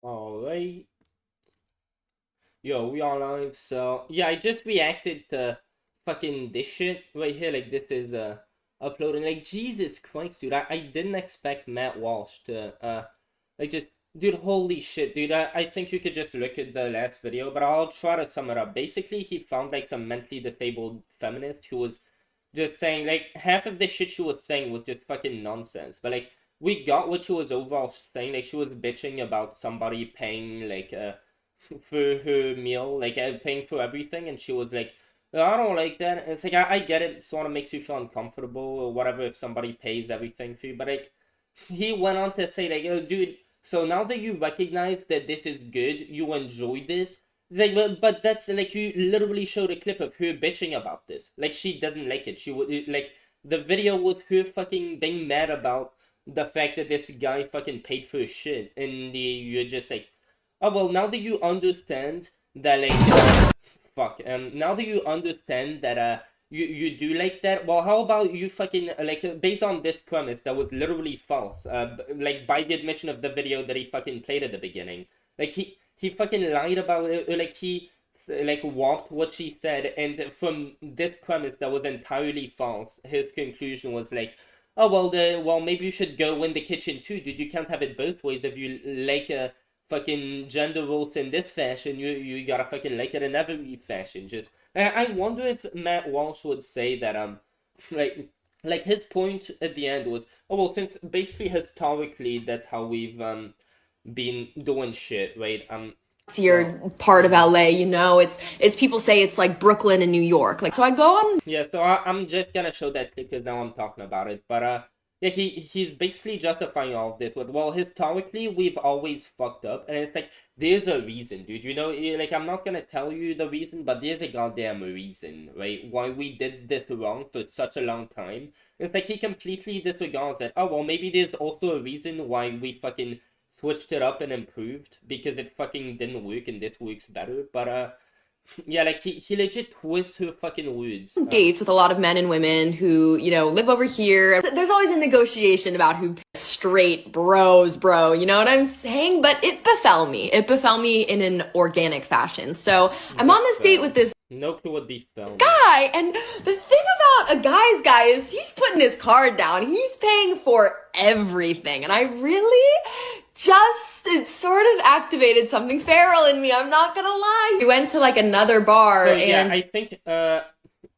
Alright. Yo, we are live. So, yeah, I just reacted to fucking this shit right here. Like, this is, uploading. Like, Jesus Christ, dude. I didn't expect Matt Walsh to, like, just, dude, holy shit, dude. I think you could just look at the last video, but I'll try to sum it up. Basically, he found, like, some mentally disabled feminist who was just saying, like, half of the shit she was saying was just fucking nonsense. But, like, we got what she was overall saying. Like, she was bitching about somebody paying, like, for her meal, like paying for everything, and she was like, I don't like that. And it's like, I get it, sort of makes you feel uncomfortable or whatever if somebody pays everything for you, but like, he went on to say, like, oh, dude, so now that you recognize that this is good, you enjoy this, it's like, well, but that's like, you literally showed a clip of her bitching about this. Like, she doesn't like it. She would, like, the video was her fucking being mad about the fact that this guy fucking paid for his shit, and you're just like, oh, well, now that you understand that, like, now that you understand that, you do like that, well, how about you fucking, like, based on this premise that was literally false, like, by the admission of the video that he fucking played at the beginning. Like, he fucking lied about it, or, like, he, like, warped what she said, and from this premise that was entirely false, his conclusion was, like, oh, well, maybe you should go in the kitchen too, dude. You can't have it both ways. If you like fucking gender roles in this fashion, you gotta fucking like it in every fashion. Just I wonder if Matt Walsh would say that like like his point at the end was, oh, well, since basically historically that's how we've been doing shit, right? Your part of LA, it's people say it's like Brooklyn and New York. Like, so I go on. Yeah, so I'm just gonna show that clip because now I'm talking about it. But yeah, he's basically justifying all of this with, well, historically we've always fucked up, and it's like, there's a reason, dude. Like, I'm not gonna tell you the reason, but there's a goddamn reason, right? Why we did this wrong for such a long time. It's like he completely disregards that. Oh, well, maybe there's also a reason why we fucking switched it up and improved because it fucking didn't work and this works better. But yeah, like, he legit twists her fucking words. Dates with a lot of men and women who, live over here. There's always a negotiation about who straight bro, you know what I'm saying? But it befell me. It befell me in an organic fashion. So I'm on this date with this no clue what befell guy, and the thing about a guy's guy is he's putting his card down. He's paying for everything, and I really it sort of activated something feral in me. I'm not gonna lie. We went to like another bar, so, and yeah, I think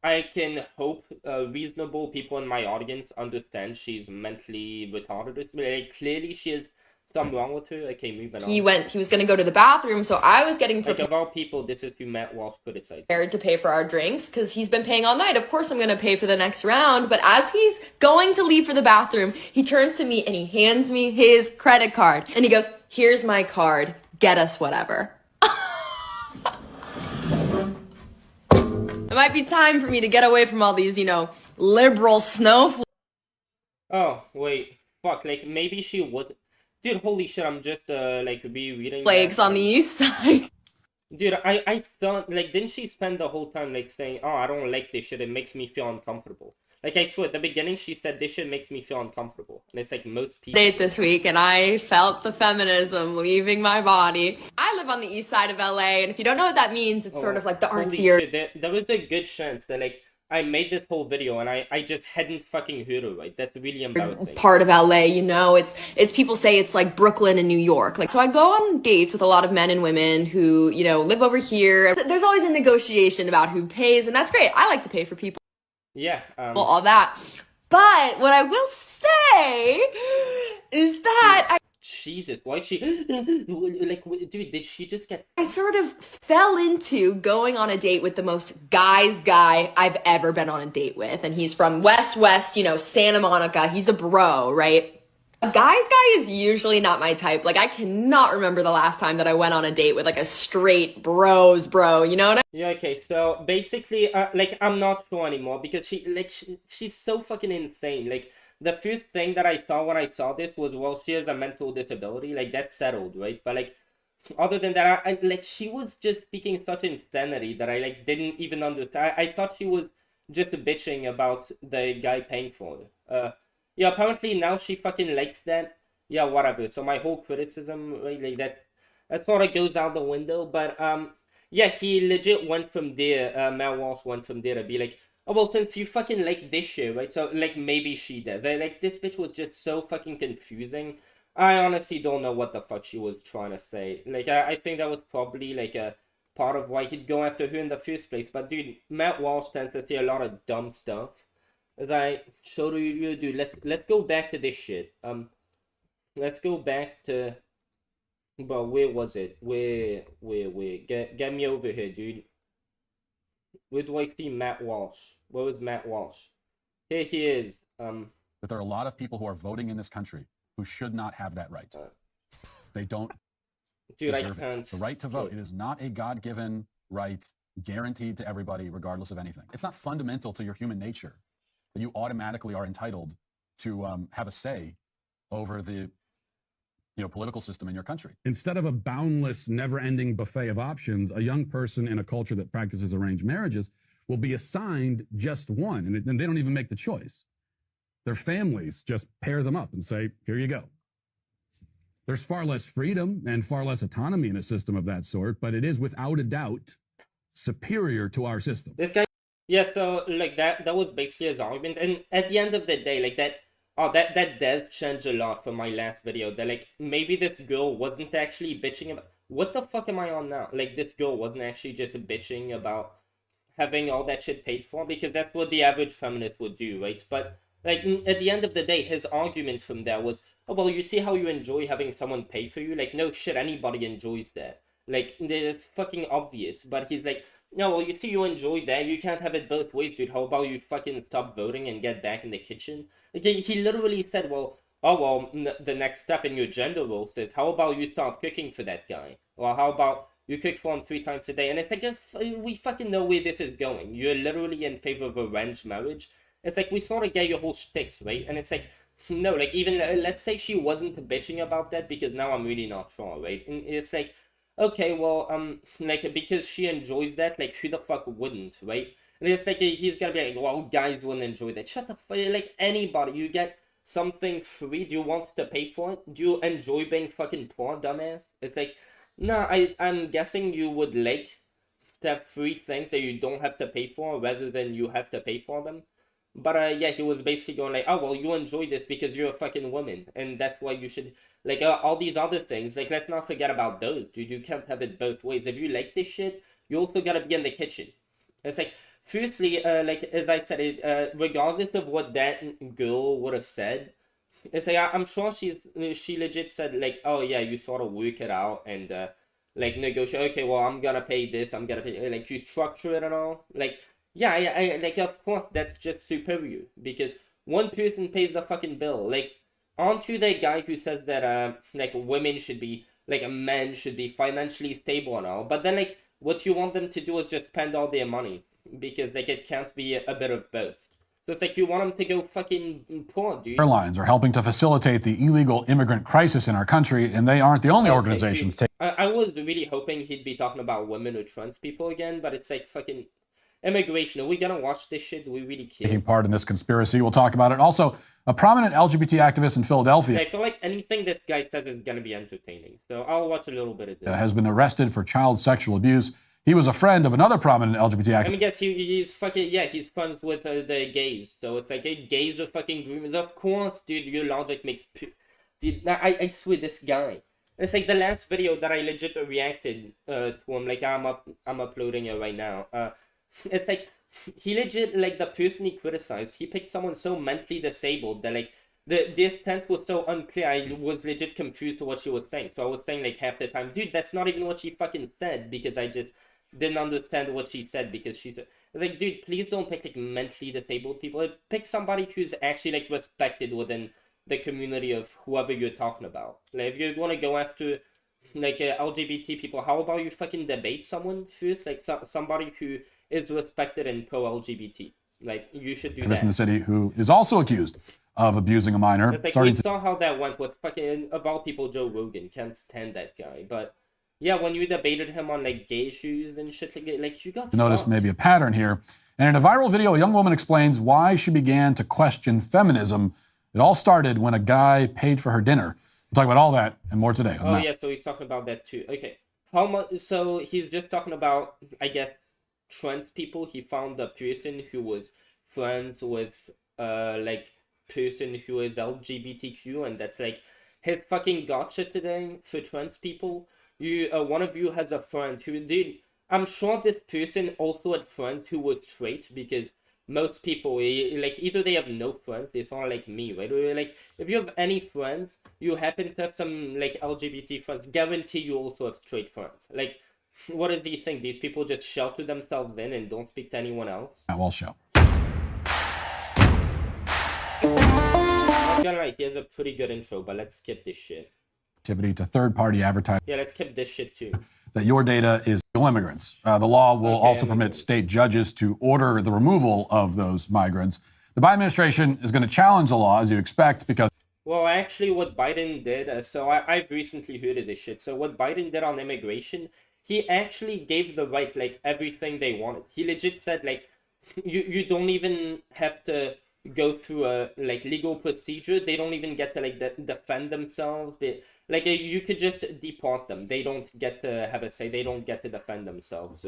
I can hope reasonable people in my audience understand she's mentally retarded. Like, clearly she has something wrong with her. Okay, moving on. He was gonna go to the bathroom, so I was getting like, of all people, this is who Matt Walsh criticized. Prepared to pay for our drinks because he's been paying all night. Of course I'm gonna pay for the next round, but as he's going to leave for the bathroom, he turns to me and he hands me his credit card and he goes, "Here's my card, get us whatever." It might be time for me to get away from all these, liberal snowflakes. Oh, wait, fuck, like, maybe she was. Dude, holy shit, I'm just, like, rereading Flakes on the east side. Dude, I thought, like, didn't she spend the whole time, like, saying, oh, I don't like this shit, it makes me feel uncomfortable. Like, I swear, at the beginning, she said, this shit makes me feel uncomfortable. And it's like, most people... Date this week, and I felt the feminism leaving my body. I live on the east side of LA, and if you don't know what that means, it's sort of like the artsier... Shit, there was a good chance that, like, I made this whole video and I just hadn't fucking heard her right. That's really embarrassing. Part of LA, it's people say it's like Brooklyn and New York. Like, so I go on dates with a lot of men and women who, live over here. There's always a negotiation about who pays, and that's great. I like to pay for people. Yeah. Well, all that. But what I will say is that Jesus, why'd she, like, dude, did she just get... I sort of fell into going on a date with the most guy's guy I've ever been on a date with. And he's from West, Santa Monica. He's a bro, right? A guy's guy is usually not my type. Like, I cannot remember the last time that I went on a date with, like, a straight bro, you know what I mean? Yeah, okay, so, basically, like, I'm not sure anymore, because she's so fucking insane. Like, the first thing that I thought when I saw this was, well, she has a mental disability. Like, that's settled, right? But, like, other than that, I like, she was just speaking such insanity that I, like, didn't even understand. I thought she was just bitching about the guy paying for her. Yeah, apparently now she fucking likes that. Yeah, whatever. So my whole criticism, right, like, that sort of goes out the window. But yeah, he legit went from there. Matt Walsh went from there to be like, oh well, since you fucking like this shit, right? So like maybe she does. Like this bitch was just so fucking confusing. I honestly don't know what the fuck she was trying to say. Like I think that was probably like a part of why he'd go after her in the first place. But dude, Matt Walsh tends to say a lot of dumb stuff. As I showed you, dude, let's go back to this shit. Let's go back to, but where was it? Where? Get me over here, dude. Where do I see Matt Walsh? Where was Matt Walsh? Here he is. But there are a lot of people who are voting in this country who should not have that right. They don't dude, deserve it. The right to vote. It is not a God-given right guaranteed to everybody, regardless of anything. It's not fundamental to your human nature that you automatically are entitled to have a say over the political system in your country. Instead of a boundless, never-ending buffet of options, a young person in a culture that practices arranged marriages will be assigned just one, and they don't even make the choice. Their families just pair them up and say, here you go. There's far less freedom and far less autonomy in a system of that sort, but it is without a doubt superior to our system. This guy, yeah, so like that was basically his argument, and at the end of the day, like that does change a lot from my last video. That like maybe this girl wasn't actually bitching about what the fuck am I on now? Like this girl wasn't actually just bitching about having all that shit paid for, because that's what the average feminist would do, right? But like at the end of the day, his argument from there was, oh well, you see how you enjoy having someone pay for you? Like no shit, anybody enjoys that. Like it's fucking obvious. But he's like, no, well, you see you enjoy that. You can't have it both ways, dude. How about you fucking stop voting and get back in the kitchen? Like, he literally said, well, oh, well, the next step in your gender role is, how about you start cooking for that guy? Or how about you cook for him 3 times a day? And it's like, we fucking know where this is going. You're literally in favor of arranged marriage. It's like, we sort of get your whole shticks, right? And it's like, no, like, even, let's say she wasn't bitching about that, because now I'm really not sure, right? And it's like, okay, well, like, because she enjoys that, like, who the fuck wouldn't, right? And it's like, he's gonna be like, well, guys wouldn't enjoy that. Shut the fuck, like, anybody, you get something free, do you want to pay for it? Do you enjoy being fucking poor, dumbass? It's like, nah, I'm guessing you would like to have free things that you don't have to pay for, rather than you have to pay for them. But, yeah, he was basically going like, oh, well, you enjoy this because you're a fucking woman, and that's why you should, like, all these other things, like, let's not forget about those, dude. You can't have it both ways. If you like this shit, you also gotta be in the kitchen. It's like, firstly, like, as I said, regardless of what that girl would have said, it's like, I'm sure she legit said, like, oh, yeah, you sort of work it out and, like, negotiate, okay, well, I'm gonna pay this, I'm gonna pay, like, you structure it and all, like, yeah, I like, of course, that's just superior, because one person pays the fucking bill. Like, aren't you that guy who says that, like, women should be, like, men should be financially stable and all, but then, like, what you want them to do is just spend all their money, because, like, it can't be a bit of both. So it's like, you want them to go fucking poor, dude. Airlines are helping to facilitate the illegal immigrant crisis in our country, and they aren't the only organizations taking. I was really hoping he'd be talking about women or trans people again, but it's like, fucking immigration. Are we gonna watch this shit? Do we really care? Taking part in this conspiracy. We'll talk about it. Also, a prominent LGBT activist in Philadelphia. I feel like anything this guy says is gonna be entertaining, so I'll watch a little bit of this. Has been arrested for child sexual abuse. He was a friend of another prominent LGBT activist. I mean, yes, he's fucking, yeah, he's friends with the gays, so it's like, hey, gays are fucking groomers. Of course, dude, your logic makes... Dude, I swear, this guy. It's like the last video that I legit reacted to him, like, I'm uploading it right now. It's like, he legit, like, the person he criticized, he picked someone so mentally disabled that, like, this tense was so unclear, I was legit confused to what she was saying. So I was saying, like, half the time, dude, that's not even what she fucking said, because I just didn't understand what she said, because she said, it's like, dude, please don't pick, like, mentally disabled people. Pick somebody who's actually, like, respected within the community of whoever you're talking about. Like, if you're gonna go after, like, LGBT people, how about you fucking debate someone first? Like, somebody who is respected and pro-LGBT. Like, you should do that. In the city who is also accused of abusing a minor. It's like, we saw how that went with fucking, of all people, Joe Rogan. Can't stand that guy. But, yeah, when you debated him on, like, gay issues and shit like you got notice maybe a pattern here. And in a viral video, a young woman explains why she began to question feminism. It all started when a guy paid for her dinner. We'll talk about all that and more today. Oh yeah, so he's talking about that too. Okay, how much? So he's just talking about, I guess, trans people. He found a person who was friends with like person who is LGBTQ, and that's like his fucking gotcha today for trans people. You one of you has a friend who did. I'm sure this person also had friends who were straight, because most people like either they have no friends, they sound like me, right? Or like if you have any friends, you happen to have some like LGBT friends, guarantee you also have straight friends. Like, what does he think? These people just shelter themselves in and don't speak to anyone else? Matt Walsh Show. Not gonna lie, he has a pretty good intro, but let's skip this shit. Activity to third-party advertising. Yeah, let's skip this shit too. That your data is illegal immigrants. The law will also permit state judges to order the removal of those migrants. The Biden administration is going to challenge the law, as you expect, because... Well, actually, what Biden did, so I've recently heard of this shit. So what Biden did on immigration, he actually gave the right, like, everything they wanted. He legit said, like, you don't even have to go through a, like, legal procedure. They don't even get to, like, defend themselves. You could just deport them. They don't get to have a say. They don't get to defend themselves.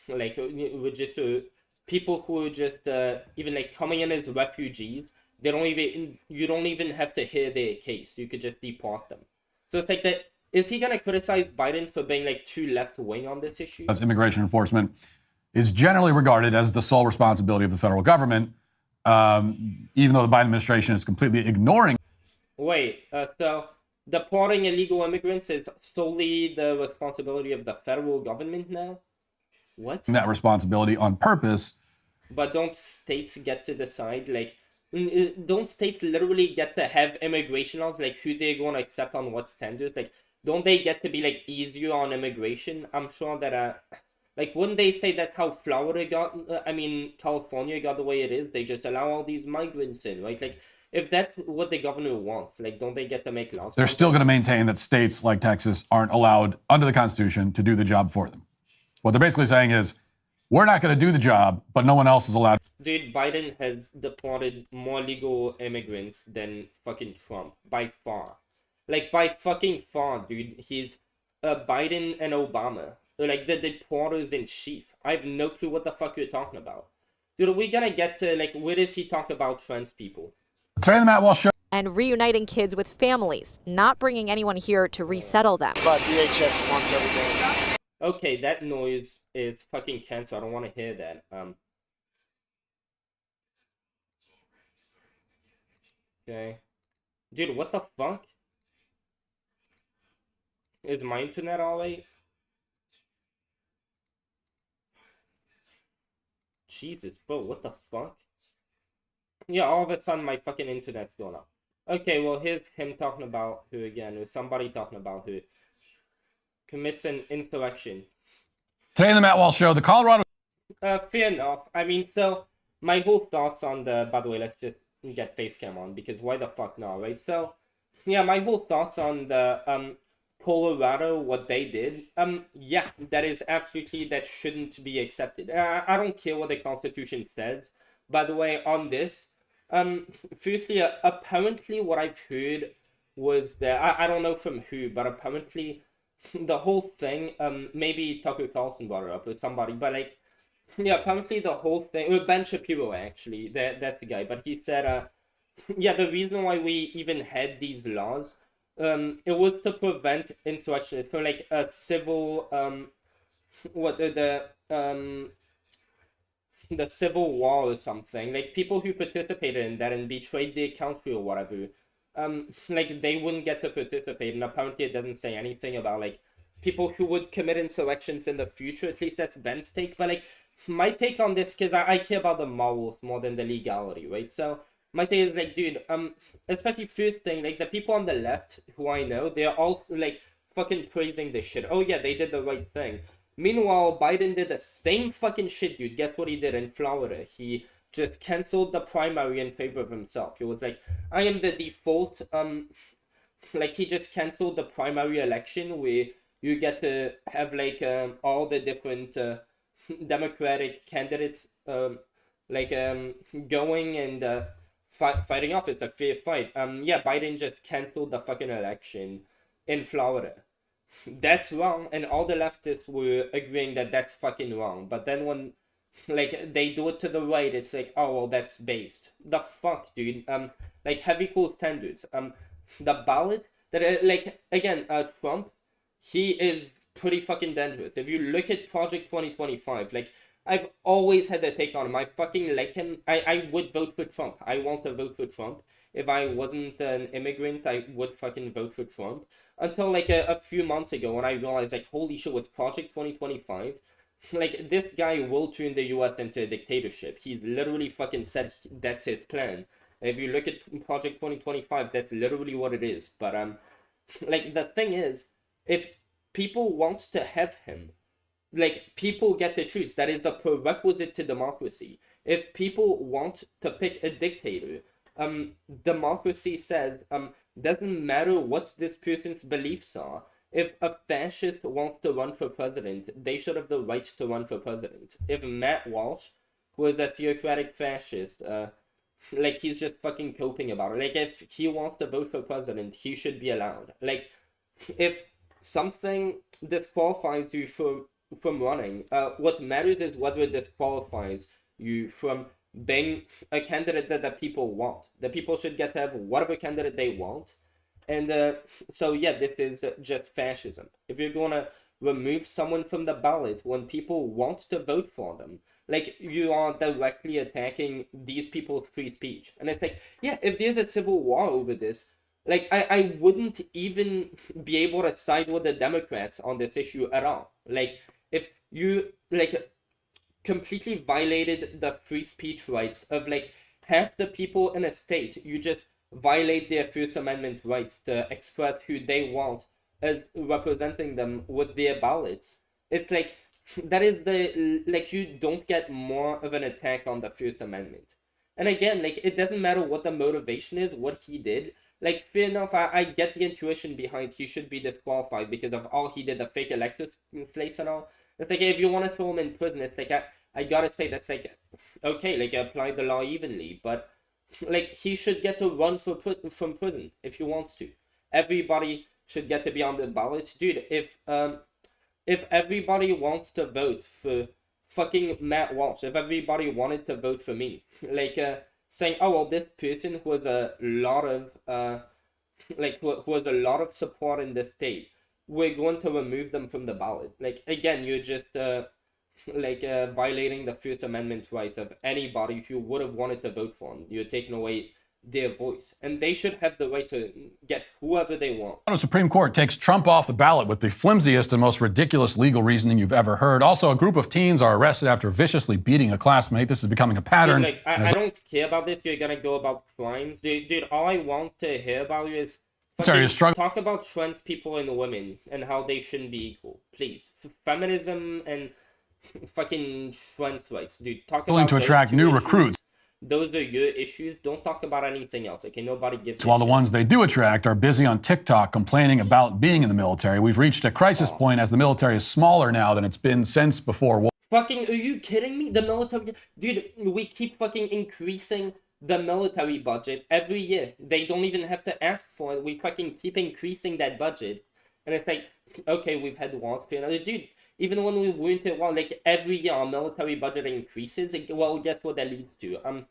We're just people who are just even like coming in as refugees. You don't even have to hear their case. You could just deport them. So it's like that. Is he gonna criticize Biden for being like too left wing on this issue? As immigration enforcement is generally regarded as the sole responsibility of the federal government, even though the Biden administration is completely ignoring. Wait, so deporting illegal immigrants is solely the responsibility of the federal government now? What? That responsibility on purpose. But don't states get to decide, like, don't states literally get to have immigration laws, like, who they're going to accept on what standards? Like, don't they get to be, like, easier on immigration? I'm sure that, like, wouldn't they say that's how Florida got, California got the way it is? They just allow all these migrants in, right? Like, if that's what the governor wants, like, don't they get to make laws? They're still going to maintain that states like Texas aren't allowed under the Constitution to do the job for them. What they're basically saying is, we're not going to do the job, but no one else is allowed. Dude, Biden has deported more legal immigrants than fucking Trump, by far. Like, by fucking far, dude. He's Biden and Obama. They're like the deporters in chief. I have no clue what the fuck you're talking about. Dude, are we gonna get to, like, where does he talk about trans people? Today on the Matt Walsh Show. And reuniting kids with families, not bringing anyone here to resettle them. But DHS wants everything. Okay, that noise is fucking cancer. I don't want to hear that. Okay. Dude, what the fuck? Is my internet alright? Jesus, bro, what the fuck? Yeah, all of a sudden my fucking internet's going up. Okay, well, here's him talking about who again, or somebody talking about who commits an insurrection. Today on the Matt Walsh Show, the Colorado... Fair enough. I mean, so, my whole thoughts on the... By the way, let's just get Facecam on, because why the fuck not, right? So, yeah, my whole thoughts on the, Colorado, what they did, yeah, that is absolutely... That shouldn't be accepted. I don't care what the Constitution says. By the way, on this, firstly, apparently what I've heard was that... I don't know from who, but apparently... The whole thing, maybe Tucker Carlson brought it up or somebody, but like, yeah, apparently the whole thing, or Ben Shapiro actually, that's the guy, but he said, yeah, the reason why we even had these laws, it was to prevent insurrection, so like a civil, the Civil War or something, like people who participated in that and betrayed their country or whatever, like they wouldn't get to participate, and apparently it doesn't say anything about like people who would commit insurrections in the future. At least that's Ben's take, but like my take on this, because I care about the morals more than the legality, right? So my take is like, dude, especially first thing, like the people on the left who I know, they're all like fucking praising this shit. Oh yeah, they did the right thing. Meanwhile, Biden did the same fucking shit, dude. Guess what he did in Florida? He just canceled the primary in favor of himself. It was like, I am the default, like he just canceled the primary election where you get to have like all the different Democratic candidates going and fighting off. It's a fair fight. Yeah, Biden just canceled the fucking election in Florida. That's wrong, and all the leftists were agreeing that that's fucking wrong. But then when, like, they do it to the right, it's like, oh, well, that's based. The fuck, dude? Like, have equal standards. The ballot, that, like, again, Trump, he is pretty fucking dangerous. If you look at Project 2025, like, I've always had a take on him. I fucking like him. I would vote for Trump. I want to vote for Trump. If I wasn't an immigrant, I would fucking vote for Trump. Until, like, a few months ago when I realized, like, holy shit, with Project 2025, like, this guy will turn the US into a dictatorship. He's literally fucking said that's his plan. If you look at Project 2025, that's literally what it is. But, like, the thing is, if people want to have him, like, people get to choose. That is the prerequisite to democracy. If people want to pick a dictator, democracy says, doesn't matter what this person's beliefs are. If a fascist wants to run for president, they should have the right to run for president. If Matt Walsh, who is a theocratic fascist, like, he's just fucking coping about it. Like, if he wants to vote for president, he should be allowed. Like, if something disqualifies you from running, what matters is whether it disqualifies you from being a candidate that the people want. The people should get to have whatever candidate they want. And so yeah, this is just fascism. If you're gonna remove someone from the ballot when people want to vote for them, like, you are directly attacking these people's free speech. And it's like, yeah, if there's a civil war over this, like, I wouldn't even be able to side with the Democrats on this issue at all. Like, if you, like, completely violated the free speech rights of, like, half the people in a state, you just violate their First Amendment rights to express who they want as representing them with their ballots. It's like, that is the, like, you don't get more of an attack on the First Amendment. And again, like, it doesn't matter what the motivation is, what he did. Like, fair enough, I get the intuition behind he should be disqualified because of all he did, the fake elector slates and all. It's like, if you want to throw him in prison, it's like, I gotta say, that's like, okay, like, apply the law evenly, but, like, he should get to run from prison if he wants to. Everybody should get to be on the ballot. Dude, if everybody wants to vote for fucking Matt Walsh, if everybody wanted to vote for me, like, saying, oh, well, this person who has a lot of, like, who has a lot of support in the state, we're going to remove them from the ballot. Like, again, you're just, like, violating the First Amendment rights of anybody who would have wanted to vote for him. You're taking away their voice, and they should have the right to get whoever they want. The Supreme Court takes Trump off the ballot with the flimsiest and most ridiculous legal reasoning you've ever heard. Also, a group of teens are arrested after viciously beating a classmate. This is becoming a pattern. Dude, like, I don't care about this. You're gonna go about crimes. Dude, all I want to hear about you is talk about trans people and women and how they shouldn't be equal. Please. Feminism and fucking trans rights. Dude, talk about to attract new recruits. Those are your issues. Don't talk about anything else. Okay, nobody gives. So while the ones they do attract are busy on TikTok complaining about being in the military, we've reached a crisis point as the military is smaller now than it's been since before war. Fucking, are you kidding me? The military, dude, we keep fucking increasing the military budget every year. They don't even have to ask for it. We fucking keep increasing that budget, and it's like, okay, we've had wars, dude. Even when we weren't at war, like, every year our military budget increases. Well, guess what that leads to?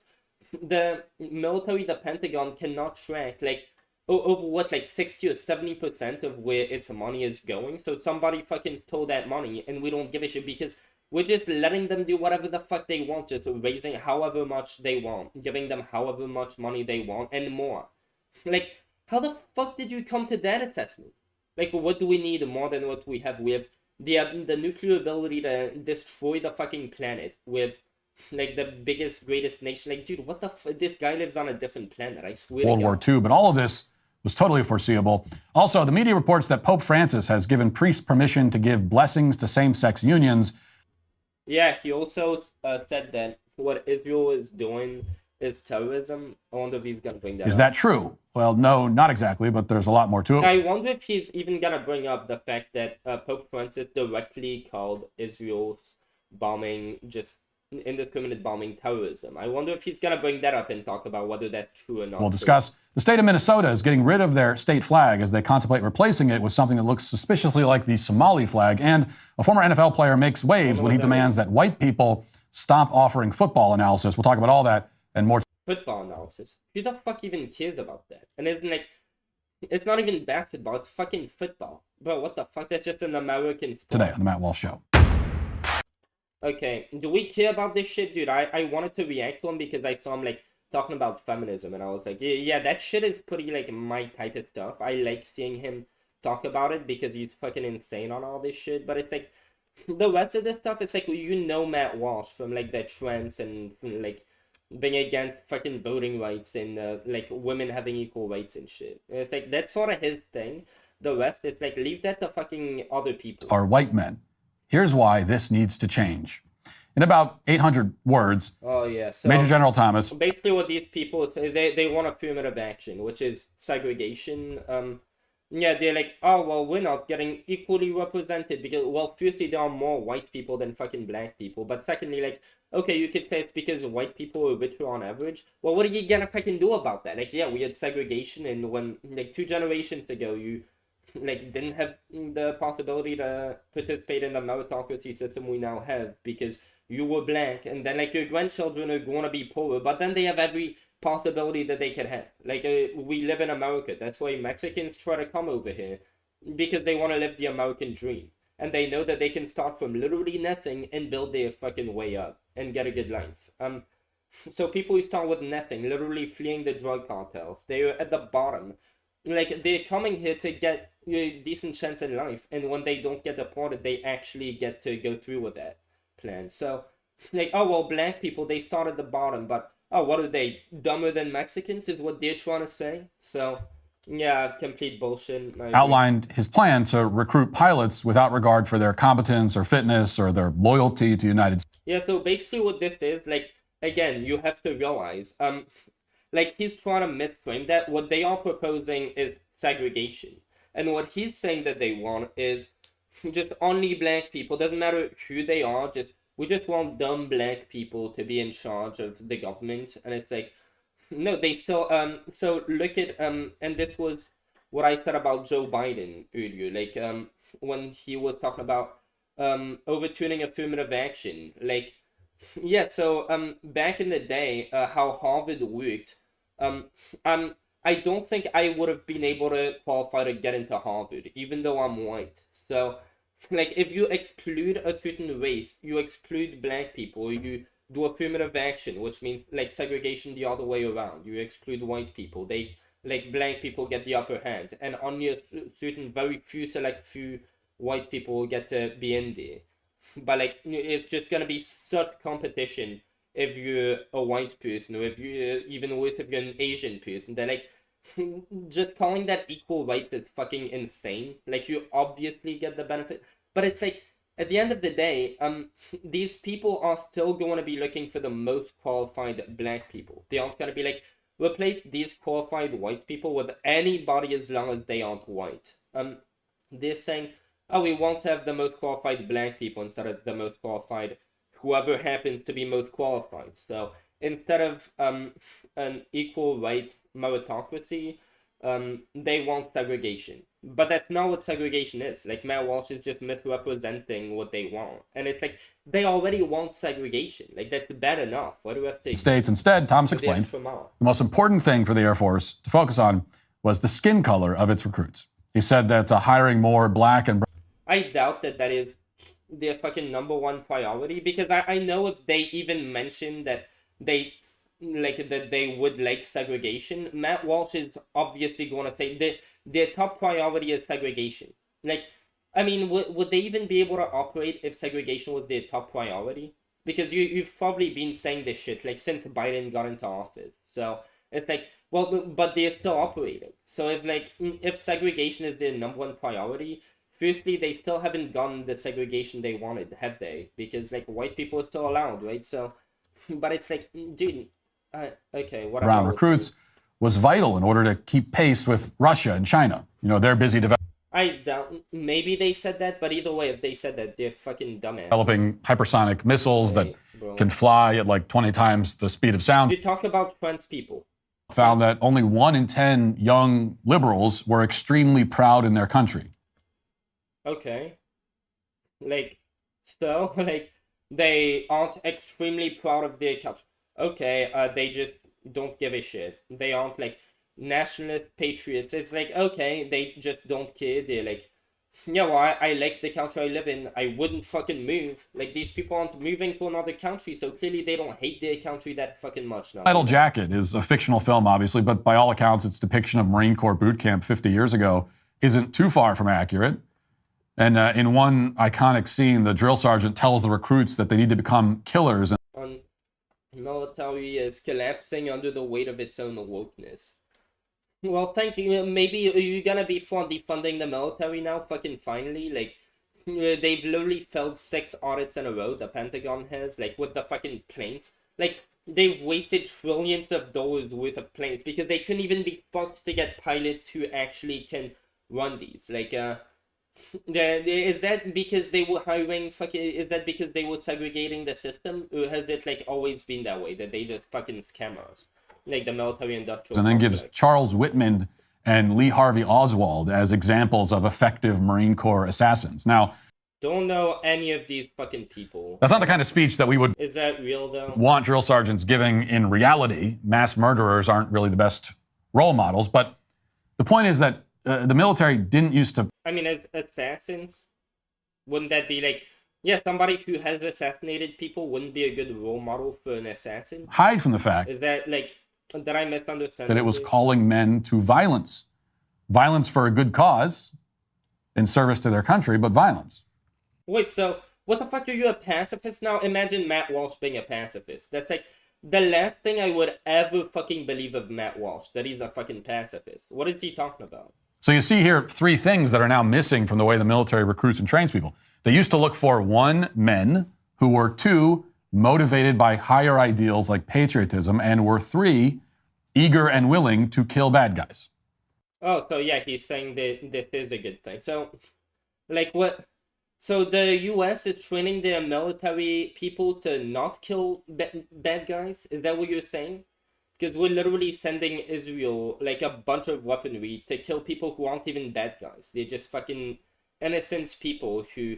The military, the Pentagon, cannot track, like, over what, like, 60 or 70% of where its money is going. So somebody fucking stole that money, and we don't give a shit because we're just letting them do whatever the fuck they want, just raising however much they want, giving them however much money they want, and more. Like, how the fuck did you come to that assessment? Like, what do we need more than what we have? We have the nuclear ability to destroy the fucking planet with, like, the biggest, greatest nation. Like, dude, what the this guy lives on a different planet, I swear World War II, but all of this was totally foreseeable. Also, the media reports that Pope Francis has given priests permission to give blessings to same-sex unions. Yeah, he also said that what Israel is doing is terrorism. I wonder if he's gonna bring that up. Is that true? Well, no, not exactly, but there's a lot more to it. I wonder if he's even gonna bring up the fact that Pope Francis directly called Israel's bombing just indiscriminate bombing terrorism. I wonder if he's gonna bring that up and talk about whether that's true or not. We'll discuss. The state of Minnesota is getting rid of their state flag as they contemplate replacing it with something that looks suspiciously like the Somali flag. And a former NFL player makes waves when he demands that white people stop offering football analysis. We'll talk about all that and more. Football analysis. Who the fuck even cares about that? And it's like, it's not even basketball, it's fucking football. Bro, what the fuck? That's just an American sport. Today on the Matt Walsh Show. Okay, do we care about this shit? Dude, I wanted to react to him because I saw him, like, talking about feminism, and I was like, yeah, that shit is pretty, like, my type of stuff. I like seeing him talk about it because he's fucking insane on all this shit, but it's like, the rest of this stuff, it's like, you know Matt Walsh from, like, the trends and, like, being against fucking voting rights and, like, women having equal rights and shit. And it's like, that's sort of his thing. The rest, it's like, leave that to fucking other people. Are white men. Here's why this needs to change. In about 800 words, oh, yeah. So, Major General Thomas. Basically what these people say, they want affirmative action, which is segregation. Yeah, they're like, oh, well, we're not getting equally represented because, well, firstly, there are more white people than fucking black people. But secondly, like, okay, you could say it's because white people are richer on average. Well, what are you gonna fucking do about that? Like, yeah, we had segregation, and when, like, 2 generations ago, you, like, didn't have the possibility to participate in the meritocracy system we now have because you were black, and then, like, your grandchildren are going to be poorer, but then they have every possibility that they could have. Like, we live in America. That's why Mexicans try to come over here, because they want to live the American dream. And they know that they can start from literally nothing and build their fucking way up and get a good life. So people who start with nothing, literally fleeing the drug cartels, they're at the bottom. Like, they're coming here to get a decent chance in life, and when they don't get deported, they actually get to go through with that plan. So, like, oh, well, black people, they start at the bottom, but, oh, what are they, dumber than Mexicans is what they're trying to say? So, yeah, complete bullshit. Outlined his plan to recruit pilots without regard for their competence or fitness or their loyalty to the United States. Yeah, so basically what this is, like, again, you have to realize, like, he's trying to misframe that. What they are proposing is segregation. And what he's saying that they want is just only black people. Doesn't matter who they are. We just want dumb black people to be in charge of the government. And it's like, no, they still, so look at, and this was what I said about Joe Biden earlier. Like, when he was talking about, overturning affirmative action. Like, yeah, so, back in the day, how Harvard worked, I don't think I would have been able to qualify to get into Harvard, even though I'm white. So, like, if you exclude a certain race, you exclude black people, you do affirmative action, which means, like, segregation the other way around. You exclude white people. They, like, black people get the upper hand, and only a certain very few select few white people will get to be in there. But, like, it's just gonna be such competition if you're a white person, or if you're, even worse, if you're an Asian person. They're like, just calling that equal rights is fucking insane. Like, you obviously get the benefit, but it's like, at the end of the day, these people are still going to be looking for the most qualified black people. They aren't going to be like, replace these qualified white people with anybody as long as they aren't white. They're saying, oh, we want to have the most qualified black people instead of the most qualified whoever happens to be most qualified. So instead of an equal rights meritocracy, they want segregation. But that's not what segregation is. Like, Matt Walsh is just misrepresenting what they want. And it's like, they already want segregation. Like, that's bad enough. Why do we have to... States instead, Thomas explained, the most important thing for the Air Force to focus on was the skin color of its recruits. He said that hiring more black and brown... I doubt that that is their fucking number 1 priority, because I know if they even mention that they would like segregation, Matt Walsh is obviously going to say their top priority is segregation. Like, I mean, would they even be able to operate if segregation was their top priority? Because you've probably been saying this shit, like, since Biden got into office. So, it's like, well, but they're still operating. So if segregation is their number 1 priority, firstly, they still haven't gotten the segregation they wanted, have they? Because, like, white people are still allowed, right? So, but it's like, dude, okay, whatever. Brown recruits was vital in order to keep pace with Russia and China. You know, they're busy developing. I doubt. Maybe they said that, but either way, if they said that, they're fucking dumbasses. Developing hypersonic missiles that bro. can fly at like 20 times the speed of sound. You talk about trans people. Found that only 1 in 10 young liberals were extremely proud in their country. Okay. Like, so, like, they aren't extremely proud of their culture. Okay, they just don't give a shit. They aren't, like, nationalist patriots. It's like, okay, they just don't care. They're like, yeah, well, I like the country I live in. I wouldn't fucking move. Like, these people aren't moving to another country, so clearly they don't hate their country that fucking much now. Metal Jacket is a fictional film, obviously, but by all accounts, its depiction of Marine Corps boot camp 50 years ago isn't too far from accurate. And in one iconic scene, the drill sergeant tells the recruits that they need to become killers. And military is collapsing under the weight of its own wokeness. Well, thank you. Maybe you're gonna be for defunding the military now, fucking finally. Like, they've literally failed 6 audits in a row, the Pentagon has, like, with the fucking planes. Like, they've wasted trillions of dollars worth of planes because they couldn't even be fucked to get pilots who actually can run these. Like, is that because they were hiring is that because they were segregating the system, or has it like always been that way, that they just fucking scam us, like the military industrial And then complex? gives Charles Whitman and Lee Harvey Oswald as examples of effective Marine Corps assassins. Now, don't know any of these fucking people. that's not the kind of speech that we would Is that real though? want drill sergeants giving in reality. Mass murderers aren't really the best role models, but the point is that the military didn't used to. I mean, as assassins, wouldn't that be like, yeah, somebody who has assassinated people wouldn't be a good role model for an assassin? Hide from the fact Is that like, did I misunderstand? that it was calling men to violence. Violence for a good cause, in service to their country, but violence. Wait, so what the fuck are you, a pacifist now? Imagine Matt Walsh being a pacifist. That's like the last thing I would ever fucking believe of Matt Walsh, that he's a fucking pacifist. What is he talking about? So you see here 3 things that are now missing from the way the military recruits and trains people. They used to look for 1, men, who were 2, motivated by higher ideals like patriotism, and were 3, eager and willing to kill bad guys. Oh, so yeah, he's saying that this is a good thing. So, like what? So the U.S. is training their military people to not kill bad guys? Is that what you're saying? Because we're literally sending Israel, like, a bunch of weaponry to kill people who aren't even bad guys. They're just fucking innocent people who...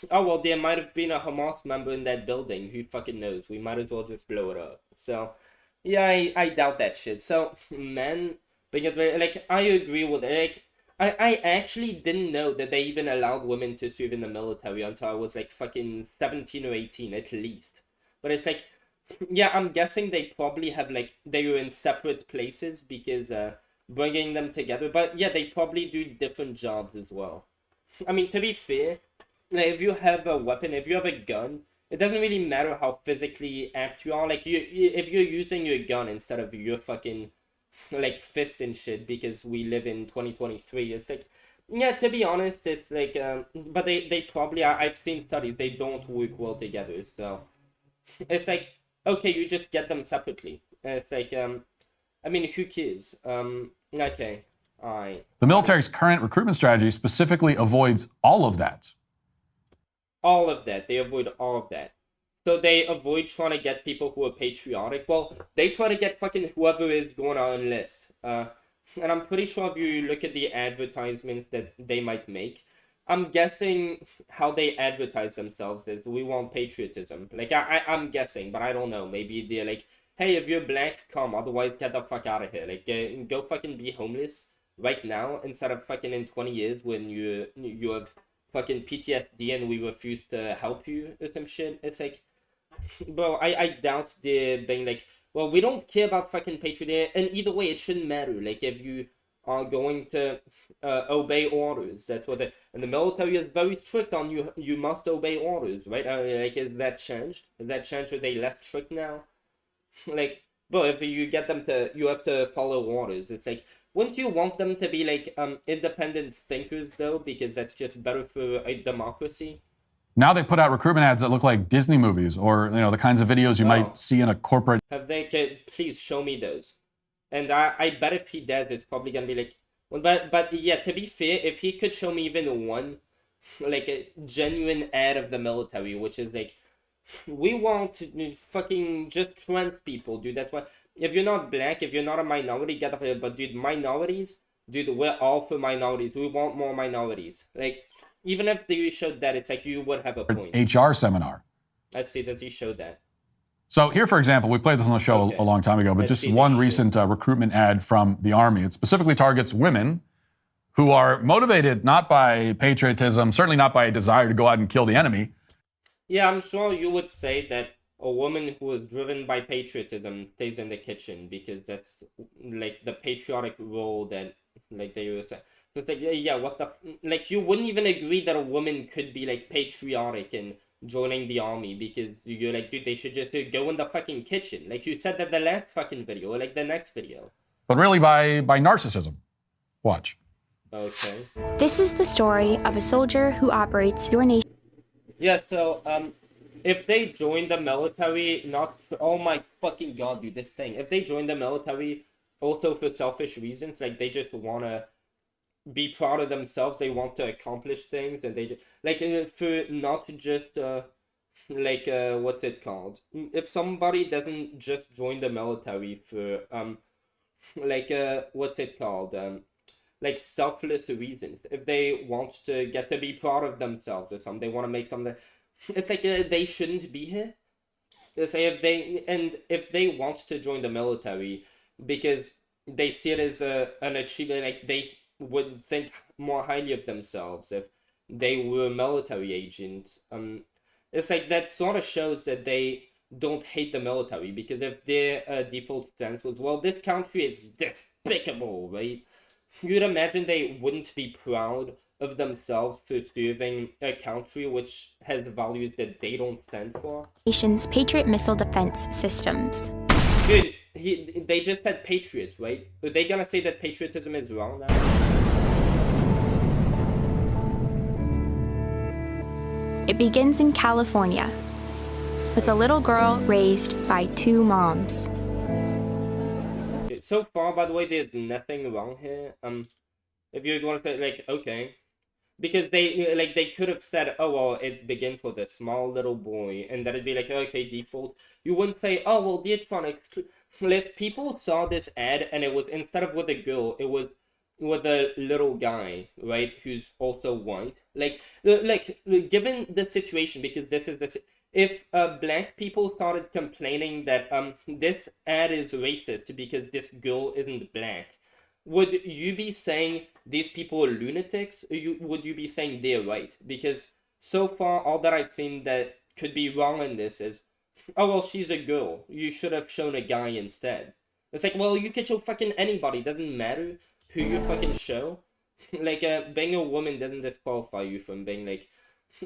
Oh, well, there might have been a Hamas member in that building. Who fucking knows? We might as well just blow it up. So, yeah, I doubt that shit. So, men, like, I agree with it. Like, I actually didn't know that they even allowed women to serve in the military until I was, like, fucking 17 or 18, at least. But it's like... Yeah, I'm guessing they probably have, like, they were in separate places because bringing them together. But yeah, they probably do different jobs as well. I mean, to be fair, like, if you have a weapon, if you have a gun, it doesn't really matter how physically apt you are. Like, if you're using your gun instead of your fucking, like, fists and shit, because we live in 2023, it's like, yeah, to be honest, it's like, but they probably are. I've seen studies, they don't work well together, so it's like, okay, you just get them separately. It's like, I mean, who cares? Okay, alright. The military's current recruitment strategy specifically avoids all of that. All of that. They avoid all of that. So they avoid trying to get people who are patriotic. Well, they try to get fucking whoever is going to enlist. And I'm pretty sure if you look at the advertisements that they might make, I'm guessing how they advertise themselves is, we want patriotism. Like, I'm guessing, but I don't know. Maybe they're like, hey, if you're black, come. Otherwise, get the fuck out of here. Like, go fucking be homeless right now instead of fucking in 20 years when you have fucking PTSD and we refuse to help you or some shit. It's like, bro, I doubt they're being like, well, we don't care about fucking patriotism. And either way, it shouldn't matter. Like, if you are going to obey orders. That's what and the military is very strict on you. You must obey orders, right? Like, is that changed? Is that changed? Are they less strict now? Like, bro, if you get them to, you have to follow orders. It's like, wouldn't you want them to be like independent thinkers though? Because that's just better for a democracy. Now they put out recruitment ads that look like Disney movies, or the kinds of videos you might see in a corporate. Have they? Please show me those. And I bet if he does, it's probably gonna be like, But yeah, to be fair, if he could show me even one, like a genuine ad of the military, which is like, we want to fucking just trans people, dude. That's why if you're not black, if you're not a minority, get off it. But dude, minorities, dude, we're all for minorities. We want more minorities. Like, even if you showed that, it's like you would have a point. HR seminar. Let's see, does he show that? So here, for example, we played this on the show Okay. a long time ago, but Let's just see one this recent recruitment ad from the Army. It specifically targets women who are motivated not by patriotism, certainly not by a desire to go out and kill the enemy. Yeah, I'm sure you would say that a woman who is driven by patriotism stays in the kitchen because that's like the patriotic role that like they use. So it's like, yeah, what the like you wouldn't even agree that a woman could be like patriotic and joining the army because you're like, dude, they should just go in the fucking kitchen. Like you said that the last fucking video or like the next video. But really by narcissism. Watch. Okay. This is the story of a soldier who operates your nation. Yeah, so if they join the military, not for, oh my fucking god, dude, this thing. If they join the military also for selfish reasons, like they just wanna be proud of themselves, they want to accomplish things, and they just like for not just like what's it called? If somebody doesn't just join the military for like what's it called? Like selfless reasons. If they want to get to be proud of themselves or something, they want to make something. It's like they shouldn't be here. They say if they want to join the military because they see it as an achievement, like they would think more highly of themselves if they were military agents. It's like that sort of shows that they don't hate the military because if their default stance was, well, this country is despicable, right? You'd imagine they wouldn't be proud of themselves for serving a country which has values that they don't stand for. Nation's Patriot missile defense systems. Dude, they just said patriot, right? Are they gonna say that patriotism is wrong now? It begins in California with a little girl raised by two moms. So far, by the way, there's nothing wrong here. If you want to say like, okay, because they could have said, oh well, it begins with a small little boy, and that'd be like, okay, default. You wouldn't say, oh well, they're trying to. If people saw this ad and it was instead of with a girl, it was with a little guy, right, who's also white. Like given the situation, because this is the. If black people started complaining that this ad is racist because this girl isn't black, would you be saying these people are lunatics, or would you be saying they're right? Because so far, all that I've seen that could be wrong in this is, oh well, she's a girl. You should have shown a guy instead. It's like, well, you could show fucking anybody. Doesn't matter who you fucking show. Like, being a woman doesn't disqualify you from being like.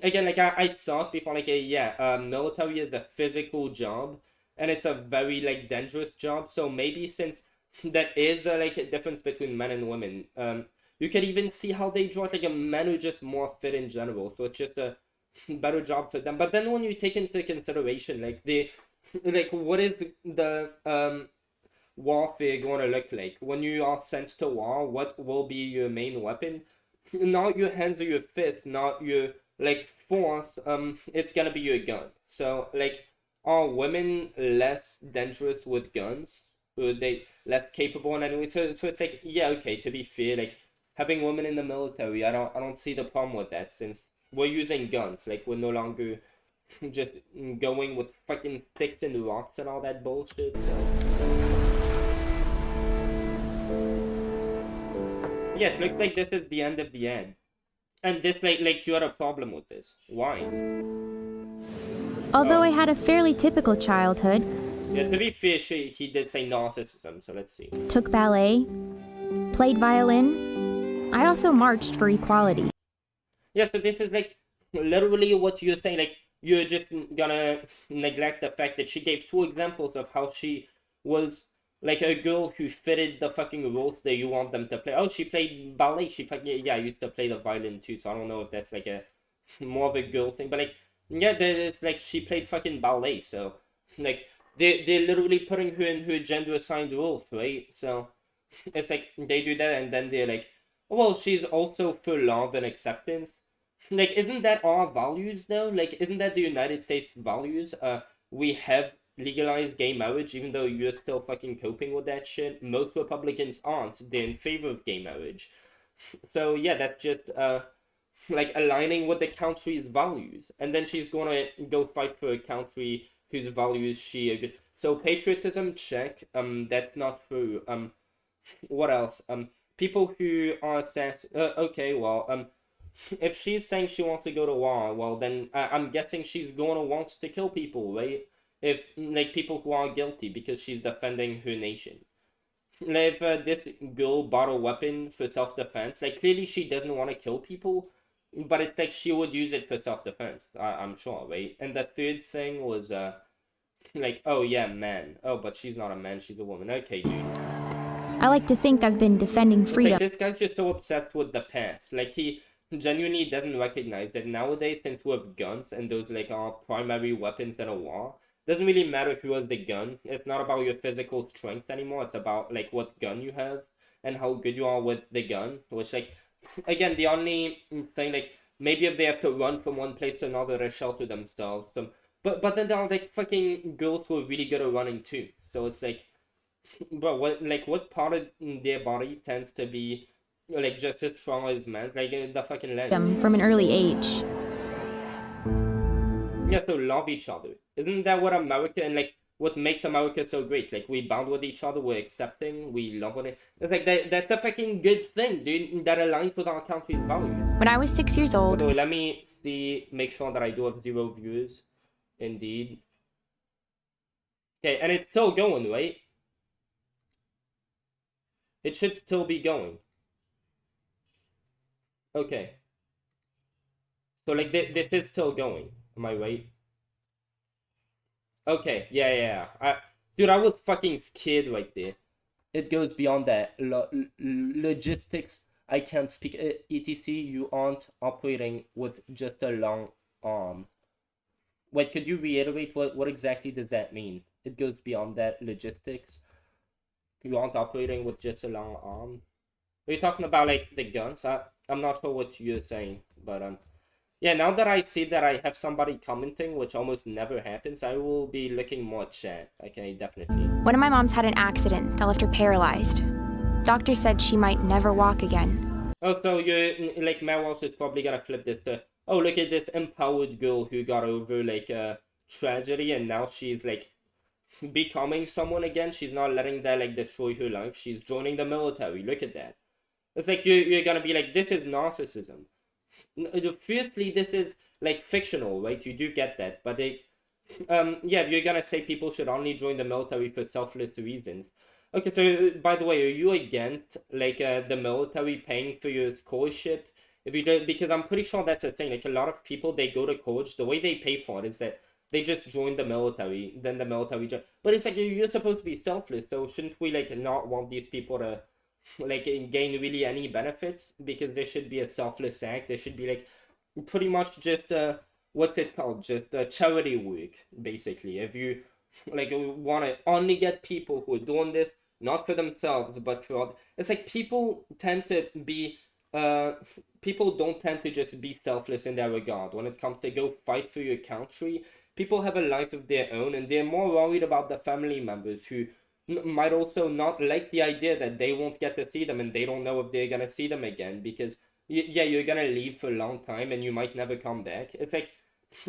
Again, like I thought before, like military is a physical job, and it's a very like dangerous job. So maybe since that is like a difference between men and women, you can even see how they draw. It's like a men are just more fit in general, so it's just a better job for them. But then when you take into consideration like what is the warfare going to look like when you are sent to war? What will be your main weapon? Not your hands or your fists, not your like force, it's gonna be your gun. So like, are women less dangerous with guns? Or are they less capable in any way? So it's like, yeah, okay, to be fair, like having women in the military, I don't see the problem with that, since we're using guns. Like we're no longer just going with fucking sticks and rocks and all that bullshit. So yeah, it looks like this is the end of the ad. And this, like you had a problem with this. Why? Although I had a fairly typical childhood. Yeah, to be fair, he did say narcissism, so let's see. Took ballet, played violin. I also marched for equality. Yeah, so this is like literally what you're saying. Like, you're just gonna neglect the fact that she gave 2 examples of how she was like a girl who fitted the fucking roles that you want them to play. Oh, she played ballet. She fucking, yeah, I used to play the violin too, so I don't know if that's like a more of a girl thing. But like, yeah, it's like she played fucking ballet, so like they're literally putting her in her gender assigned roles, right? So it's like they do that, and then they're like, Well, she's also for love and acceptance. Like, isn't that our values though? Like, isn't that the United States values? We have legalized gay marriage, even though you're still fucking coping with that shit. Most Republicans aren't. They're in favor of gay marriage. So yeah, that's just like aligning with the country's values. And then she's gonna go fight for a country whose values she. So patriotism, check. That's not true. What else? People who are okay, well, if she's saying she wants to go to war, well, then I'm guessing she's gonna want to kill people, right? If like people who are guilty because she's defending her nation. Like if this girl bought a weapon for self-defense, like clearly she doesn't want to kill people, but it's like she would use it for self-defense. I'm sure, right? And the third thing was like, oh yeah, man. Oh, but she's not a man, she's a woman. Okay, dude. I like to think I've been defending freedom. Like, this guy's just so obsessed with the past. Like, he genuinely doesn't recognize that nowadays, since we have guns and those, like, are primary weapons in a war, doesn't really matter who has the gun. It's not about your physical strength anymore. It's about, like, what gun you have and how good you are with the gun. Which, like, again, the only thing, like, maybe if they have to run from one place to another to shelter themselves. But then there are, like, fucking girls who are really good at running, too. So it's, like... Bro, what part of their body tends to be like just as strong as men's? Like the fucking legs. From an early age. Yeah, so love each other. Isn't that what America and like what makes America so great? Like we bond with each other, we're accepting, we love on it. It's like that's a fucking good thing, dude. That aligns with our country's values. When I was 6 years old. So let me see, make sure that I do have 0 views. Indeed. Okay, and it's still going, right? It should still be going. Okay. So, like, this is still going. Am I right? Okay, yeah. Dude, I was fucking scared right there. It goes beyond that. Logistics, I can't speak. ETC, you aren't operating with just a long arm. Wait, could you reiterate what exactly does that mean? It goes beyond that. Logistics. You aren't operating with just a long arm. Are you talking about like the guns? I'm not sure what you're saying, but yeah. Now that I see that I have somebody commenting, which almost never happens, I will be looking more at chat. Okay, definitely. One of my moms had an accident that left her paralyzed. Doctor said she might never walk again. Oh, so you're like Matt Walsh is probably gonna flip this to, oh, look at this empowered girl who got over like a tragedy and now she's like becoming someone again. She's not letting that like destroy her life. She's joining the military. Look at that. It's like you're gonna be like, this is narcissism. Firstly, this is like fictional, right? You do get that, but they yeah, if you're gonna say people should only join the military for selfless reasons. Okay, so by the way, are you against like the military paying for your scholarship? If you do, because I'm pretty sure that's a thing. Like a lot of people, they go to college, the way they pay for it is that they just join the military, then the military join. But it's like you're supposed to be selfless, so shouldn't we like not want these people to like gain really any benefits? Because there should be a selfless act. There should be like pretty much just what's it called? Just charity work, basically. If you like want to only get people who are doing this not for themselves but for other, it's like people tend to be people don't tend to just be selfless in that regard when it comes to go fight for your country. People have a life of their own, and they're more worried about the family members who might also not like the idea that they won't get to see them, and they don't know if they're gonna see them again because, yeah, you're gonna leave for a long time, and you might never come back. It's like,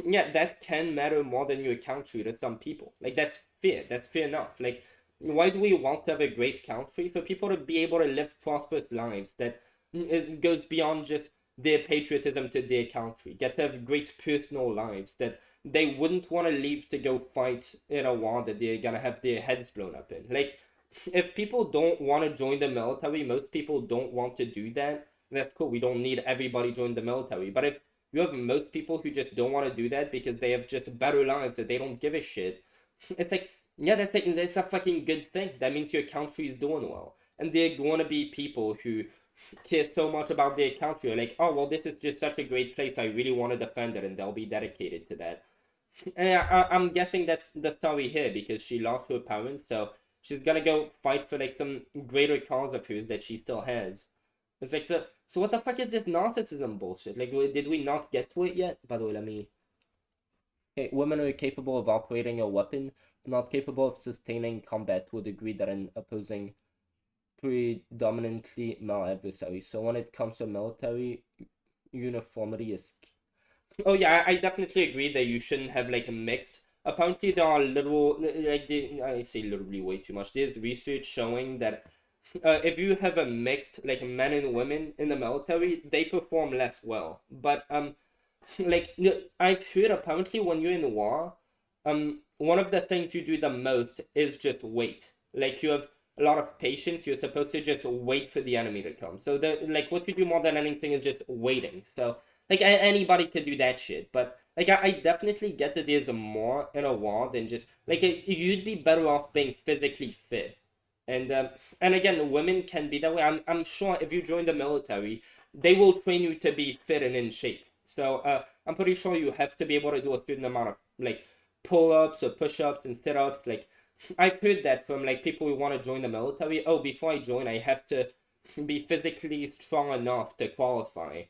yeah, that can matter more than your country to some people. Like, that's fair. That's fair enough. Like, why do we want to have a great country? For people to be able to live prosperous lives that it goes beyond just their patriotism to their country. Get to have great personal lives that they wouldn't want to leave to go fight in a war that they're gonna have their heads blown up in. Like, if people don't want to join the military, most people don't want to do that, that's cool. We don't need everybody join the military. But if you have most people who just don't want to do that because they have just better lives that they don't give a shit, it's like, yeah, that's a fucking good thing. That means your country is doing well. And there are going to be people who care so much about their country, like, oh, well, this is just such a great place, I really want to defend it, and they'll be dedicated to that. And I'm guessing that's the story here, because she lost her parents, so she's gonna go fight for like some greater cause of hers that she still has. It's like, so what the fuck is this narcissism bullshit? Like, did we not get to it yet? By the way, let me... Okay, women are capable of operating a weapon, not capable of sustaining combat to a degree that an opposing predominantly male adversary. So when it comes to military, uniformity is... Oh yeah, I definitely agree that you shouldn't have like a mixed... Apparently there are literal, like, I say literally way too much. There's research showing that if you have a mixed, like, men and women in the military, they perform less well. But, like, I've heard apparently when you're in war, one of the things you do the most is just wait. Like, you have a lot of patience, you're supposed to just wait for the enemy to come. So, like, what you do more than anything is just waiting. So, like, anybody could do that shit, but... Like, I definitely get that there's more in a war than just... Like, you'd be better off being physically fit. And again, women can be that way. I'm sure if you join the military, they will train you to be fit and in shape. So, I'm pretty sure you have to be able to do a certain amount of, like, pull-ups or push-ups and sit-ups. Like, I've heard that from, like, people who want to join the military. Oh, before I join, I have to be physically strong enough to qualify.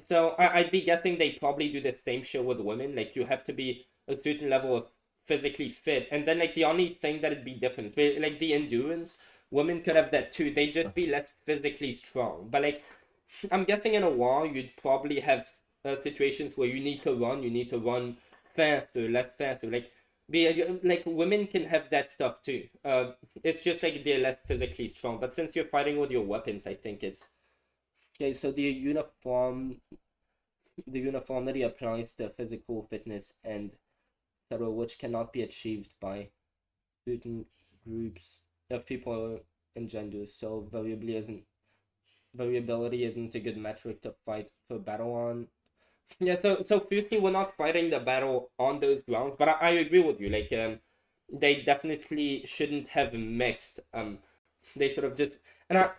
So I'd be guessing they probably do the same shit with women. Like, you have to be a certain level of physically fit, and then, like, the only thing that'd be different, but, like, the endurance, women could have that too. They'd just be less physically strong. But, like, I'm guessing in a war, you'd probably have situations where you need to run faster, less faster. Like, women can have that stuff too. It's just, like, they're less physically strong. But since you're fighting with your weapons, I think it's... Okay, so the uniformity applies to physical fitness and etc., which cannot be achieved by certain groups of people and genders. So variability isn't a good metric to fight for battle on. Yeah, so firstly, we're not fighting the battle on those grounds, but I agree with you. Like, they definitely shouldn't have mixed. They should have just... And I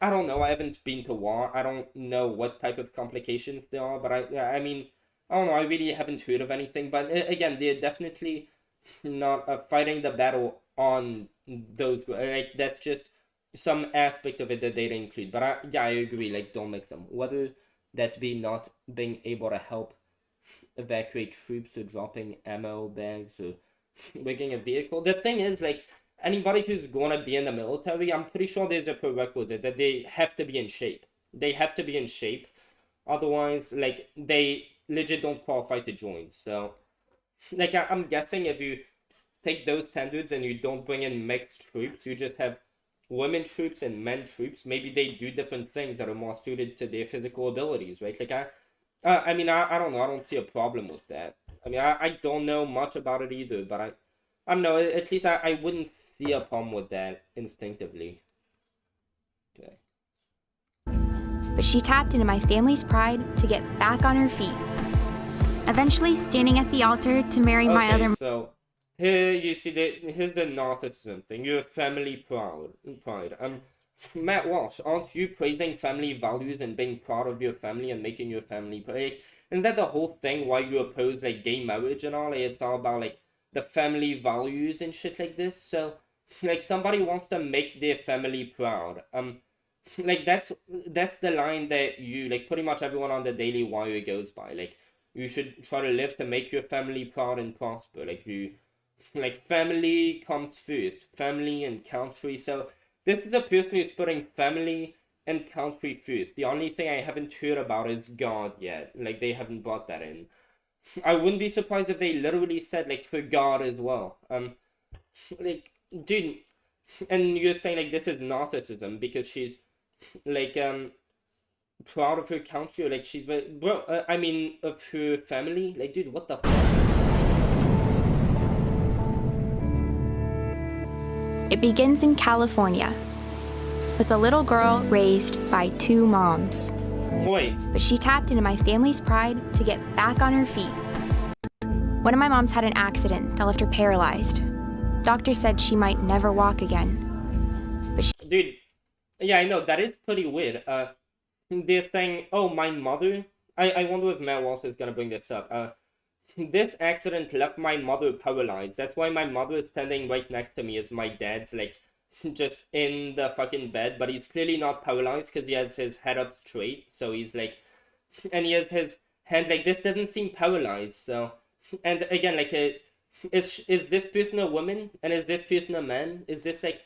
don't know, I haven't been to war, I don't know what type of complications there are, but I mean, I don't know, I really haven't heard of anything, but again, they're definitely not fighting the battle on those, like, that's just some aspect of it that they didn't include, but I agree, like, don't mix them, whether that be not being able to help evacuate troops or dropping ammo bags or rigging a vehicle. The thing is, like, anybody who's going to be in the military, I'm pretty sure there's a prerequisite that they have to be in shape. They have to be in shape. Otherwise, like, they legit don't qualify to join. So, like, I'm guessing if you take those standards and you don't bring in mixed troops, you just have women troops and men troops, maybe they do different things that are more suited to their physical abilities, right? Like, I mean, I don't know. I don't see a problem with that. I mean, I don't know much about it either, but I don't know, at least I wouldn't see a problem with that instinctively. Okay. But she tapped into my family's pride to get back on her feet, eventually standing at the altar to marry my other... So, here you see, here's the narcissism thing. You're family pride. Matt Walsh, aren't you praising family values and being proud of your family and making your family proud? Like, isn't that the whole thing why you oppose, like, gay marriage and all? Like, it's all about, like, the family values and shit like this. So, like, somebody wants to make their family proud. Like, that's the line that you, like, pretty much everyone on the Daily Wire goes by. Like, you should try to live to make your family proud and prosper. Like, like, family comes first. Family and country. So, this is a person who's putting family and country first. The only thing I haven't heard about is God yet. Like, they haven't brought that in. I wouldn't be surprised if they literally said, like, for God as well. Like, dude, and you're saying, like, this is narcissism because she's, like, proud of her country, or, like, she's, bro, I mean, of her family? Like, dude, what the fuck? It begins in California, with a little girl raised by two moms. Wait. But she tapped into my family's pride to get back on her feet. One of my moms had an accident that left her paralyzed. Doctors said she might never walk again. But Dude, yeah, I know, that is pretty weird. They're saying, oh, my mother... I wonder if Matt Walsh is gonna bring this up. This accident left my mother paralyzed. That's why my mother is standing right next to me as my dad's, like, just in the fucking bed, but he's clearly not paralyzed because he has his head up straight. So he's like, and he has his hand like this. Doesn't seem paralyzed. So, and again, like, is this person a woman and is this person a man? Is this like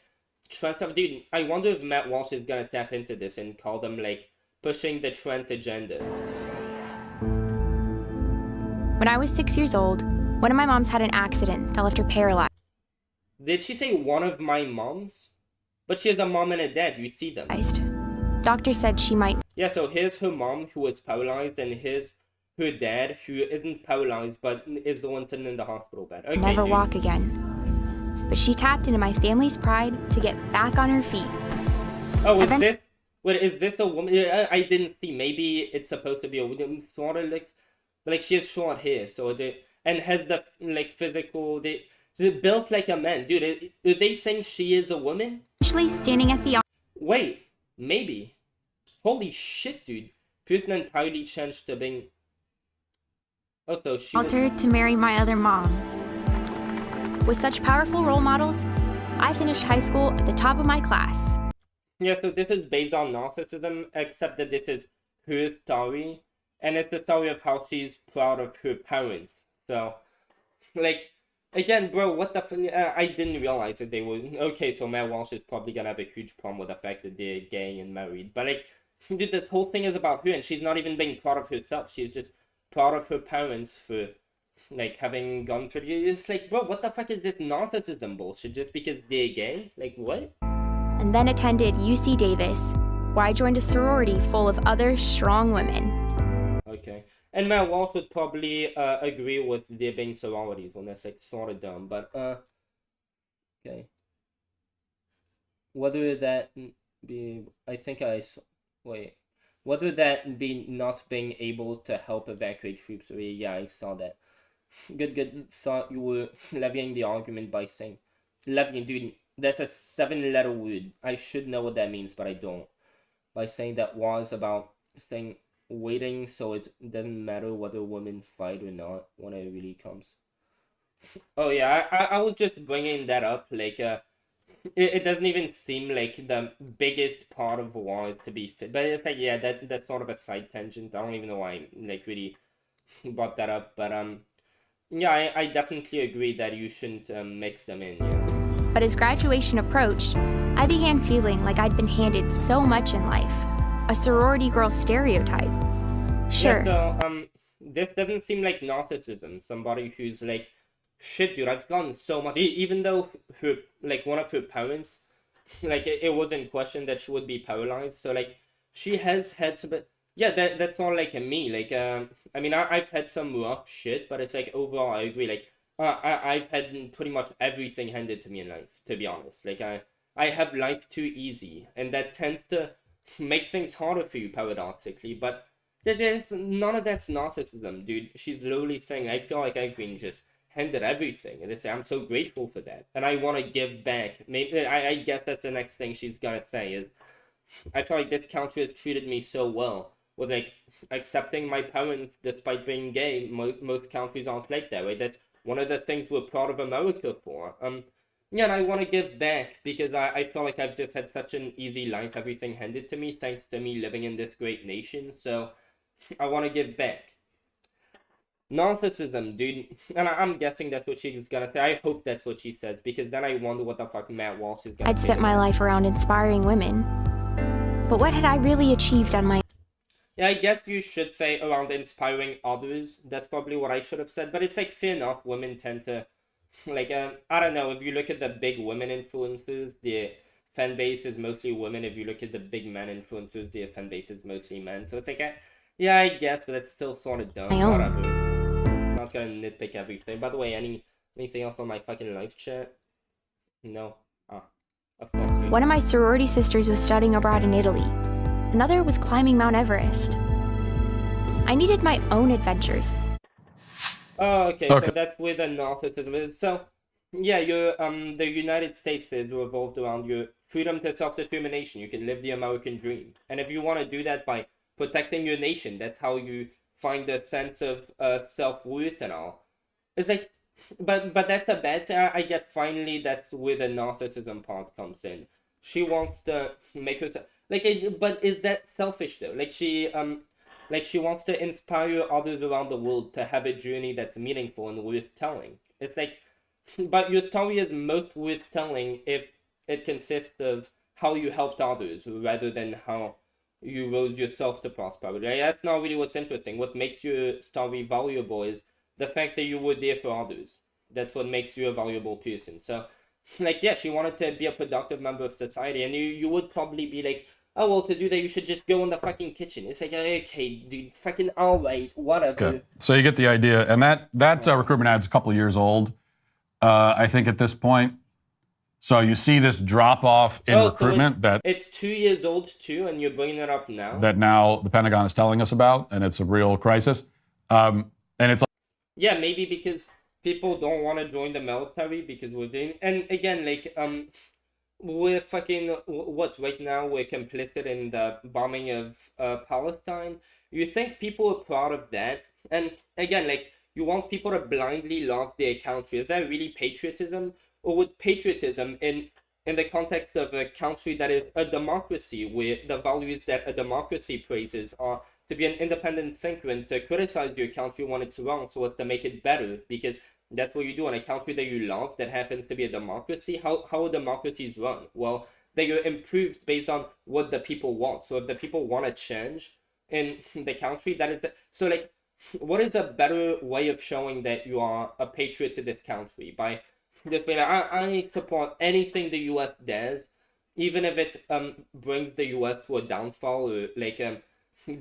trans stuff? Dude, I wonder if Matt Walsh is gonna tap into this and call them like pushing the trans agenda. When I was 6 years old, one of my moms had an accident that left her paralyzed. Did she say one of my moms? But she has a mom and a dad. You see them. Doctor said she might. Yeah, so here's her mom who was paralyzed, and here's her dad who isn't paralyzed but is the one sitting in the hospital bed. Okay, Never dude. walk again. But she tapped into my family's pride to get back on her feet. Oh, is this a woman? Yeah, I didn't see. Maybe it's supposed to be a woman. Sort of like she has short hair, so and has the like physical. They're built like a man, dude. Are they saying she is a woman? Actually standing at the Wait, maybe. Holy shit, dude. Person entirely changed to being. Also, she altar to marry my other mom. With such powerful role models, I finished high school at the top of my class. Yeah, so this is based on narcissism, except that this is her story, and it's the story of how she's proud of her parents. So, like, again, bro, what the I didn't realize that they were... Okay, so Matt Walsh is probably gonna have a huge problem with the fact that they're gay and married. But, like, dude, this whole thing is about her, and she's not even being proud of herself. She's just proud of her parents for, like, having gone through... It's like, bro, what the fuck is this narcissism bullshit? Just because they're gay? Like, what? And then attended UC Davis, where I joined a sorority full of other strong women. Okay. And Matt Walsh would probably agree with there being sororities when that's like sort of dumb, but okay. Whether that be, whether that be not being able to help evacuate troops away, yeah, I saw that. Good. Thought you were levying the argument by saying, levying, dude, that's a 7-letter word. I should know what that means, but I don't. By saying that was about saying waiting so it doesn't matter whether women fight or not when it really comes. Oh yeah, I was just bringing that up, like, it doesn't even seem like the biggest part of war is to be fit, but it's like, yeah, that's sort of a side tangent. I don't even know why I, like, really brought that up, but, yeah, I definitely agree that you shouldn't, mix them in, yeah. But as graduation approached, I began feeling like I'd been handed so much in life. A sorority girl stereotype. Sure. Yeah, so, this doesn't seem like narcissism. Somebody who's like, shit, dude, I've gone so much. Even though her, like, one of her parents, like, it was in question that she would be paralyzed. So, like, she has had some, but yeah, that's more like me. Like, I mean, I've had some rough shit, but it's like, overall, I agree. Like, I've had pretty much everything handed to me in life, to be honest. Like, I have life too easy, and that tends to make things harder for you, paradoxically, but there's none of that's narcissism, dude. She's literally saying, I feel like I've been just handed everything, and I'm so grateful for that, and I want to give back. Maybe I guess that's the next thing she's gonna say is, I feel like this country has treated me so well, with like accepting my parents despite being gay. Most countries aren't like that, right? That's one of the things we're proud of America for. Yeah, and I want to give back because I feel like I've just had such an easy life, everything handed to me, thanks to me living in this great nation, so I want to give back. Narcissism, dude, and I'm guessing that's what she's gonna say. I hope that's what she says, because then I wonder what the fuck Matt Walsh is gonna say. I'd spent my life around inspiring women. But what had I really achieved on my... Yeah, I guess you should say around inspiring others. That's probably what I should have said, but it's like, fair enough, women tend to... Like, I don't know, if you look at the big women influencers, their fan base is mostly women. If you look at the big men influencers, their fan base is mostly men. So it's like, yeah, I guess, but it's still sort of dumb. Whatever. I'm not gonna nitpick everything. By the way, anything else on my fucking live chat? No. Of course. Dude. One of my sorority sisters was studying abroad in Italy. Another was climbing Mount Everest. I needed my own adventures. Oh, okay, so that's where the narcissism is. So, yeah, the United States is revolved around your freedom to self-determination. You can live the American dream. And if you want to do that by protecting your nation, that's how you find a sense of self-worth and all. It's like, but that's a bad thing. I get finally that's where the narcissism part comes in. She wants to make herself but is that selfish though? Like she wants to inspire others around the world to have a journey that's meaningful and worth telling. It's like, but your story is most worth telling if it consists of how you helped others rather than how you rose yourself to prosperity. That's not really what's interesting. What makes your story valuable is the fact that you were there for others. That's what makes you a valuable person. So, like, yeah, she wanted to be a productive member of society, and you would probably be like, oh, well, to do that, you should just go in the fucking kitchen. It's like, okay, dude, fucking all right, whatever. Okay. So you get the idea. And that recruitment ad's a couple of years old, I think, at this point. So you see this drop off in recruitment so it's 2 years old too, and you're bringing it up now. That now the Pentagon is telling us about, and it's a real crisis. And it's like, yeah, maybe because people don't want to join the military because we're doing, and again, like we're fucking what right now we're complicit in the bombing of Palestine. You think people are proud of that? And again, like you want people to blindly love their country. Is that really patriotism? Or would patriotism in the context of a country that is a democracy, where the values that a democracy praises are to be an independent thinker and to criticize your country when it's wrong so as to make it better, because that's what you do in a country that you love that happens to be a democracy. How are democracies run? Well, they are improved based on what the people want. So if the people want to change in the country, that is so like, what is a better way of showing that you are a patriot to this country? By just being like, I support anything the U.S. does, even if it brings the U.S. to a downfall, or like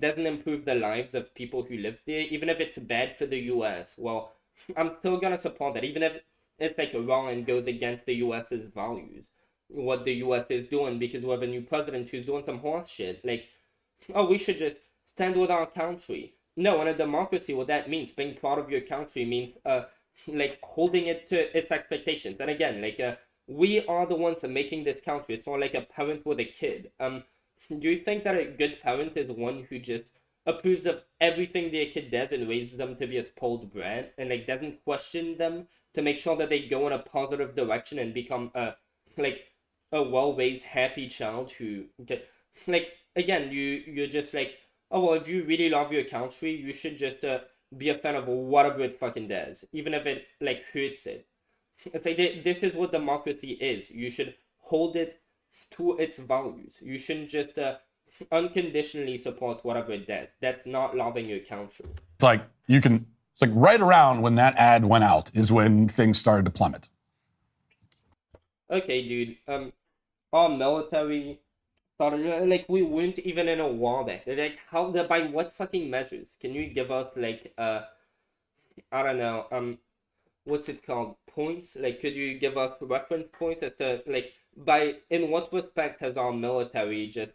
doesn't improve the lives of people who live there, even if it's bad for the U.S. Well, I'm still gonna support that, even if it's like wrong and goes against the U.S.'s values, what the U.S. is doing, because we have a new president who's doing some horse shit. Like, oh, we should just stand with our country. No, in a democracy, what that means, being proud of your country means like holding it to its expectations. And again, like we are the ones making this country. It's not like a parent with a kid. Do you think that a good parent is one who just approves of everything their kid does and raises them to be a spoiled brat and like doesn't question them to make sure that they go in a positive direction and become a well-raised happy child who like again you're just like, oh well, if you really love your country, you should just be a fan of whatever it fucking does, even if it like hurts it. It's like this is what democracy is. You should hold it to its values. You shouldn't just unconditionally support whatever it does. That's not loving your country. it's like right around when that ad went out is when things started to plummet. Okay, dude. Our military started like we weren't even in a war back then. Like how by what fucking measures? Can you give us like I don't know, what's it called? Points? Like could you give us reference points as to like by in what respect has our military just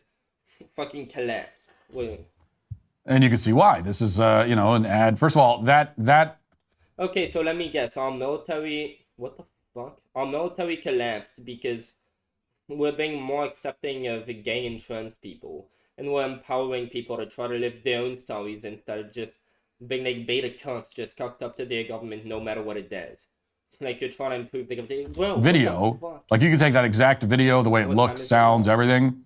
fucking collapsed? Wait. And you can see why. This is an ad. First of all, that Okay, so let me guess. Our military what the fuck? Our military collapsed because we're being more accepting of gay and trans people, and we're empowering people to try to live their own stories instead of just being like beta cunts just cocked up to their government no matter what it does. Like you're trying to improve the government. Bro, video, like you can take that exact video, the way it looks, sounds, everything,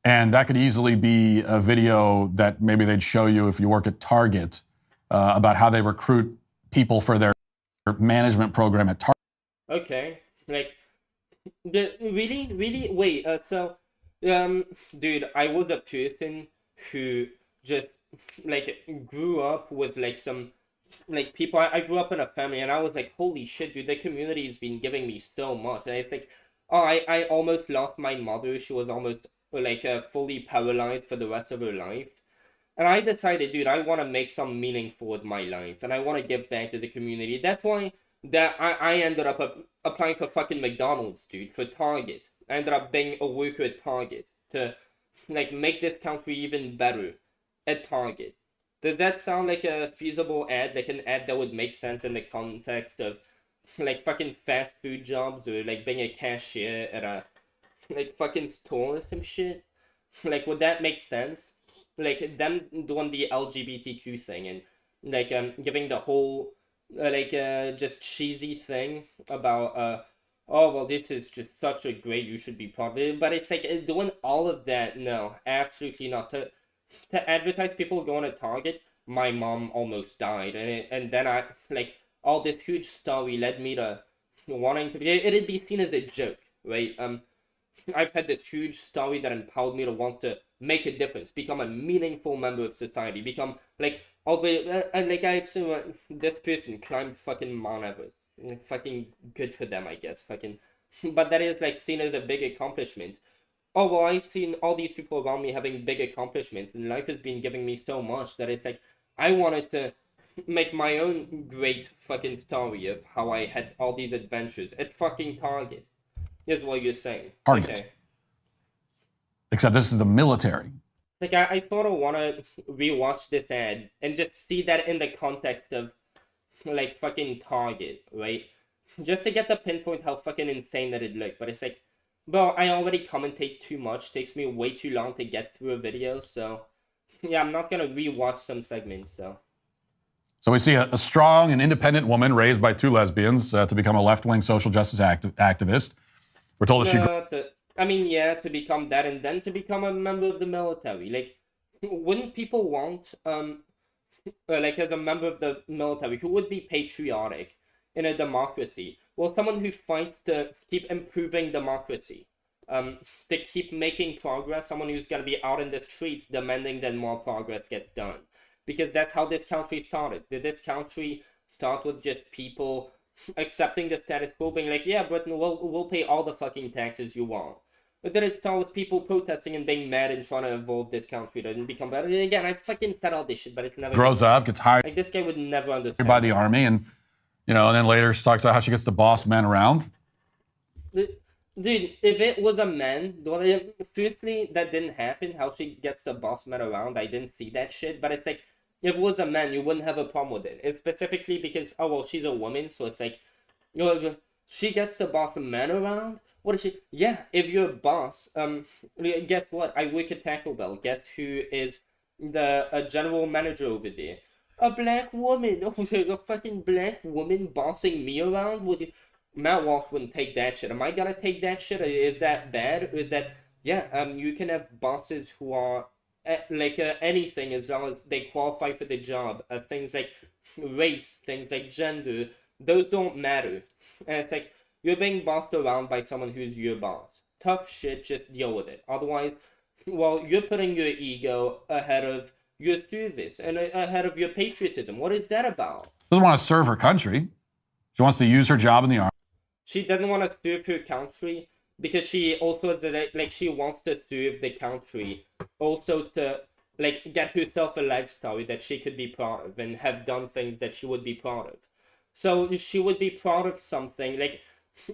and that could easily be a video that maybe they'd show you if you work at Target about how they recruit people for their management program at Target. Okay, like really wait. Dude, I was a person who just like grew up with like some like people. I grew up in a family, and I was like, holy shit, dude, the community has been giving me so much. And it's like, oh, I almost lost my mother. She was almost like fully paralyzed for the rest of her life. And I decided, dude, I want to make some meaningful with my life, and I want to give back to the community. That's why I ended up applying for fucking McDonald's, dude, for Target. I ended up being a worker at Target to like make this country even better at Target. Does that sound like a feasible ad? Like an ad that would make sense in the context of like fucking fast food jobs, or like being a cashier at a like fucking store or some shit? Like would that make sense? Like them doing the LGBTQ thing and like giving the whole just cheesy thing about oh well, this is just such a great, you should be proud of it. But it's like doing all of that, no, absolutely not. To advertise people going to Target, my mom almost died, and then I like all this huge story led me to wanting to be, it'd be seen as a joke, right? I've had this huge story that empowered me to want to make a difference, become a meaningful member of society, become like all the way, like I assume this person climbed fucking Mount Everest. Fucking good for them, I guess. Fucking, but that is like seen as a big accomplishment. Oh well, I've seen all these people around me having big accomplishments, and life has been giving me so much that it's like I wanted to make my own great fucking story of how I had all these adventures at fucking Target. Is what you're saying. Target. Okay. Except this is the military. Like I sort of want to rewatch this ad and just see that in the context of like fucking Target, right? Just to get the pinpoint how fucking insane that it looked. But it's like, bro, I already commentate too much. Takes me way too long to get through a video. So yeah, I'm not gonna rewatch some segments. So we see a strong and independent woman raised by two lesbians to become a left-wing social justice activist. We're told that to become that and then to become a member of the military. Like, wouldn't people want, like as a member of the military, who would be patriotic in a democracy? Well, someone who fights to keep improving democracy, to keep making progress, someone who's going to be out in the streets demanding that more progress gets done. Because that's how this country started. Did this country start with just people accepting the status quo, being like, yeah, Britain, we'll pay all the fucking taxes you want? But then it started with people protesting and being mad and trying to evolve this country to become better. And again, I fucking said all this shit, but it's never... Grows up, gets hired... Like, this guy would never understand. ...by the army, and, you know, and then later she talks about how she gets to boss men around. Dude, if it was a man, firstly, that didn't happen, how she gets to boss men around, I didn't see that shit, but it's like, if it was a man, you wouldn't have a problem with it. It's specifically because, oh, well, she's a woman, so it's like, you know, she gets to boss a man around? What is she? Yeah, if you're a boss, guess what? I work at Taco Bell. Guess who is the general manager over there? A black woman. Oh, a fucking black woman bossing me around? Matt Walsh wouldn't take that shit. Am I gonna take that shit? Is that bad? Or is that, yeah, you can have bosses who are anything as long as they qualify for the job. Things like race, things like gender, those don't matter. And it's like, you're being bossed around by someone who's your boss. Tough shit, just deal with it. Otherwise, well, you're putting your ego ahead of your service and ahead of your patriotism. What is that about? Doesn't want to serve her country. She wants to use her job in the army. She doesn't want to serve her country because she also, like, she wants to serve the country also to, like, get herself a lifestyle that she could be proud of and have done things that she would be proud of. So she would be proud of something, like,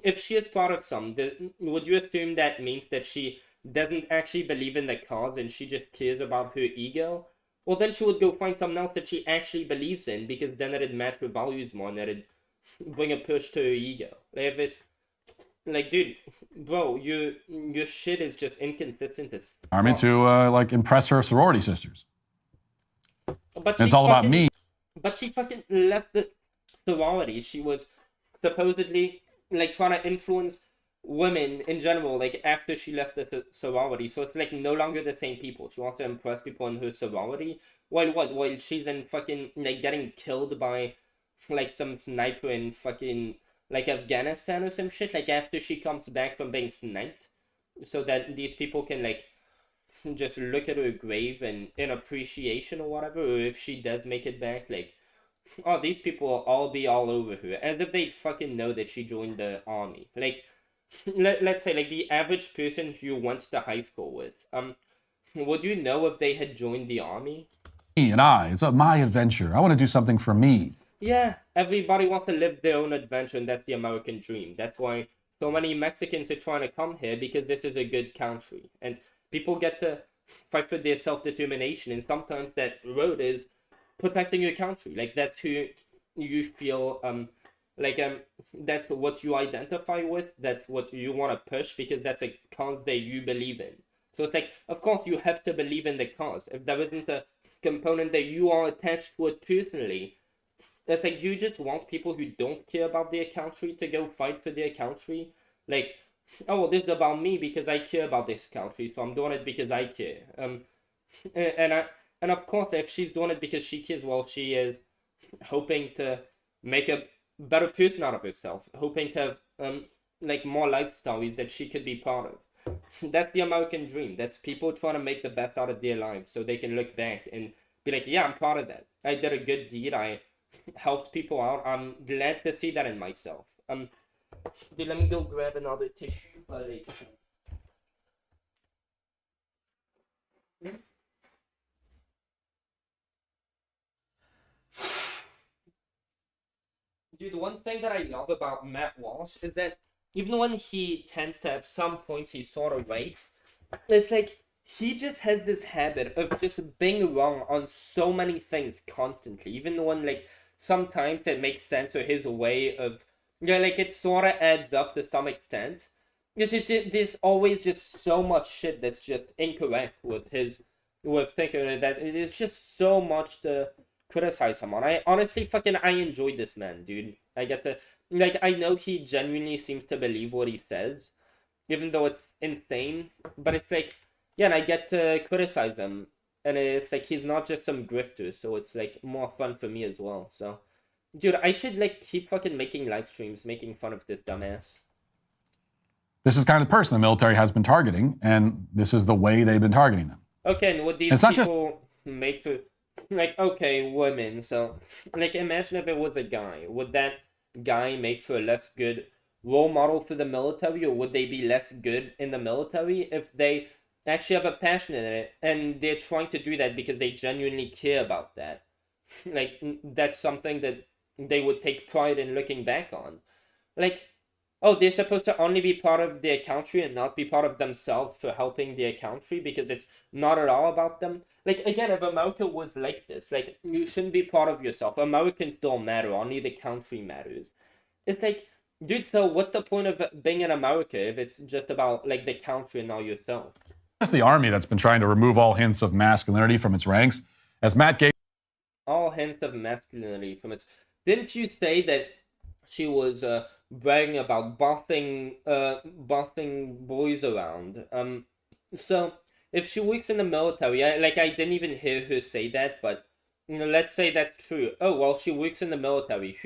if she is proud of something, would you assume that means that she doesn't actually believe in the cause and she just cares about her ego? Well, then she would go find something else that she actually believes in, because then it'd match her values more and it'd bring a push to her ego. Like, if it's, like, dude, bro, your shit is just inconsistent as fuck. Army to, like, impress her sorority sisters. But it's all about me. But she fucking left the sorority. She was supposedly, like, trying to influence women in general, like, after she left the sorority. So it's, like, no longer the same people. She wants to impress people in her sorority. While she's in fucking, like, getting killed by, like, some sniper in fucking, like, Afghanistan or some shit. Like, after she comes back from being sniped. So that these people can, like, just look at her grave and in appreciation or whatever. Or if she does make it back, like, oh, these people will all be all over her. As if they fucking know that she joined the army. Like, let's say, like, the average person who you went to high school with, would you know if they had joined the army? Me and it's my adventure. I want to do something for me. Yeah, everybody wants to live their own adventure, and that's the American dream. That's why so many Mexicans are trying to come here, because this is a good country. And people get to fight for their self-determination, and sometimes that road is protecting your country. Like, that's who you feel, that's what you identify with, that's what you want to push, because that's a cause that you believe in. So it's like, of course you have to believe in the cause. If there isn't a component that you are attached to it personally, It's like, do you just want people who don't care about their country to go fight for their country? Like, oh, well, this is about me because I care about this country, so I'm doing it because I care. And of course, if she's doing it because she cares, well, she is hoping to make a better person out of herself, hoping to have like more life stories that she could be part of. That's the American dream. That's people trying to make the best out of their lives so they can look back and be like, yeah, I'm proud of that. I did a good deed. I helped people out. I'm glad to see that in myself. Dude, let me go grab another tissue. Dude, one thing that I love about Matt Walsh is that even when he tends to have some points he's sort of right, it's like he just has this habit of just being wrong on so many things constantly. Even when like sometimes that makes sense or his way of like it sort of adds up to some extent. There's always just so much shit that's just incorrect with thinking that it's just so much to criticize someone. I honestly I enjoy this man, dude. I get to like I know he genuinely seems to believe what he says, even though it's insane. But it's like, yeah, and I get to criticize him, and it's like he's not just some grifter, so it's like more fun for me as well. So, dude, I should like keep fucking making live streams, making fun of this dumbass. This is kind of the person the military has been targeting, and this is the way they've been targeting them. Okay, and what these people make for, like, okay, women. So, like, imagine if it was a guy. Would that guy make for a less good role model for the military, or would they be less good in the military if they actually have a passion in it and they're trying to do that because they genuinely care about that? Like, that's something that they would take pride in looking back on. Like, oh, they're supposed to only be part of their country and not be part of themselves for helping their country because it's not at all about them. Like, again, if America was like this, like, you shouldn't be part of yourself. Americans don't matter. Only the country matters. It's like, dude, so what's the point of being in America if it's just about, like, the country and not yourself? It's the army that's been trying to remove all hints of masculinity from its ranks. As Matt gave all hints of masculinity from its... Didn't you say that she was bragging about bossing boys around? So if she works in the military, I didn't even hear her say that, but you know, let's say that's true. Oh well, she works in the military.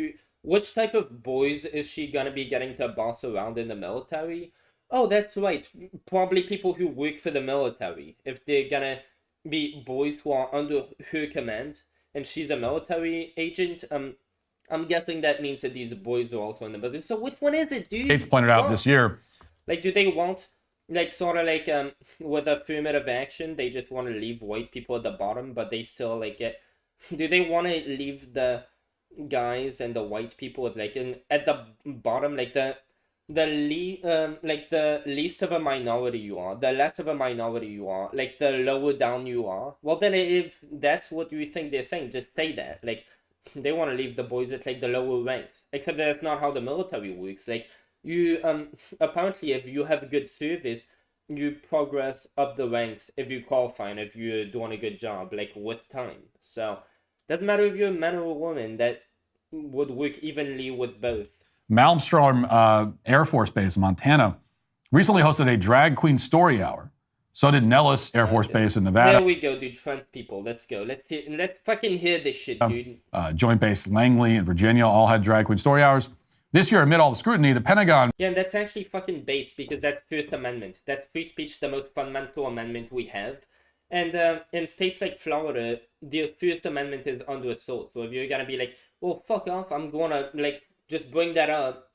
Which type of boys is she gonna be getting to boss around in the military? Oh, that's right. Probably people who work for the military. If they're gonna be boys who are under her command, and she's a military agent, I'm guessing that means that these boys are also in the military. So which one is it, dude? Gates pointed out this year. Like, do they want, like, sort of like, with affirmative action, they just want to leave white people at the bottom, but they still, like, get... Do they want to leave the guys and the white people at, like, at the bottom, like, the least of a minority you are, the less of a minority you are, like, the lower down you are? Well, then if that's what you think they're saying, just say that. Like, they want to leave the boys at like the lower ranks, except that's not how the military works. Like, you apparently if you have good service, you progress up the ranks if you qualify and if you're doing a good job, like, with time. So doesn't matter if you're a man or a woman, that would work evenly with both. Malmstrom Air Force Base in Montana recently hosted a drag queen story hour. So did Nellis Air Force Base in Nevada. There we go, dude. Trans people. Let's go. Let's fucking hear this shit, dude. Joint Base Langley and Virginia all had drag queen story hours. This year, amid all the scrutiny, the Pentagon... Yeah, and that's actually fucking based because that's First Amendment. That's free speech, the most fundamental amendment we have. And in states like Florida, the First Amendment is under assault. So if you're gonna be like, well, fuck off, I'm gonna, like, just bring that up,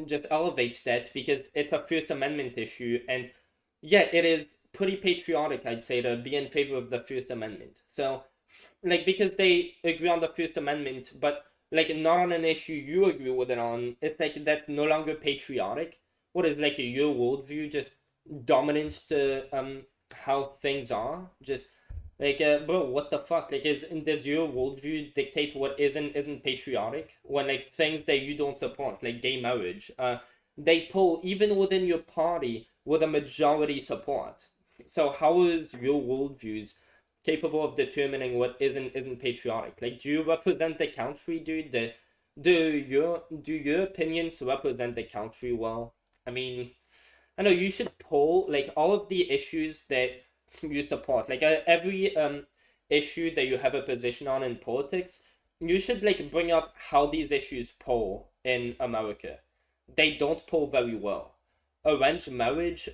just elevate that because it's a First Amendment issue. And yeah, it is pretty patriotic, I'd say, to be in favor of the First Amendment. So, like, because they agree on the First Amendment, but, like, not on an issue you agree with it on, it's like that's no longer patriotic. What is, like, your worldview just dominant to how things are? Just, like, bro, what the fuck? Like, does your worldview dictate what isn't patriotic? When, like, things that you don't support, like gay marriage, they pull, even within your party, with a majority support. So how is your worldviews capable of determining what isn't patriotic. Like, do you represent the country, dude? Do your opinions represent the country well? I mean, I know you should poll like all of the issues that you support. Like every issue that you have a position on in politics, you should like bring up how these issues poll in America. They don't poll very well. Arranged marriage,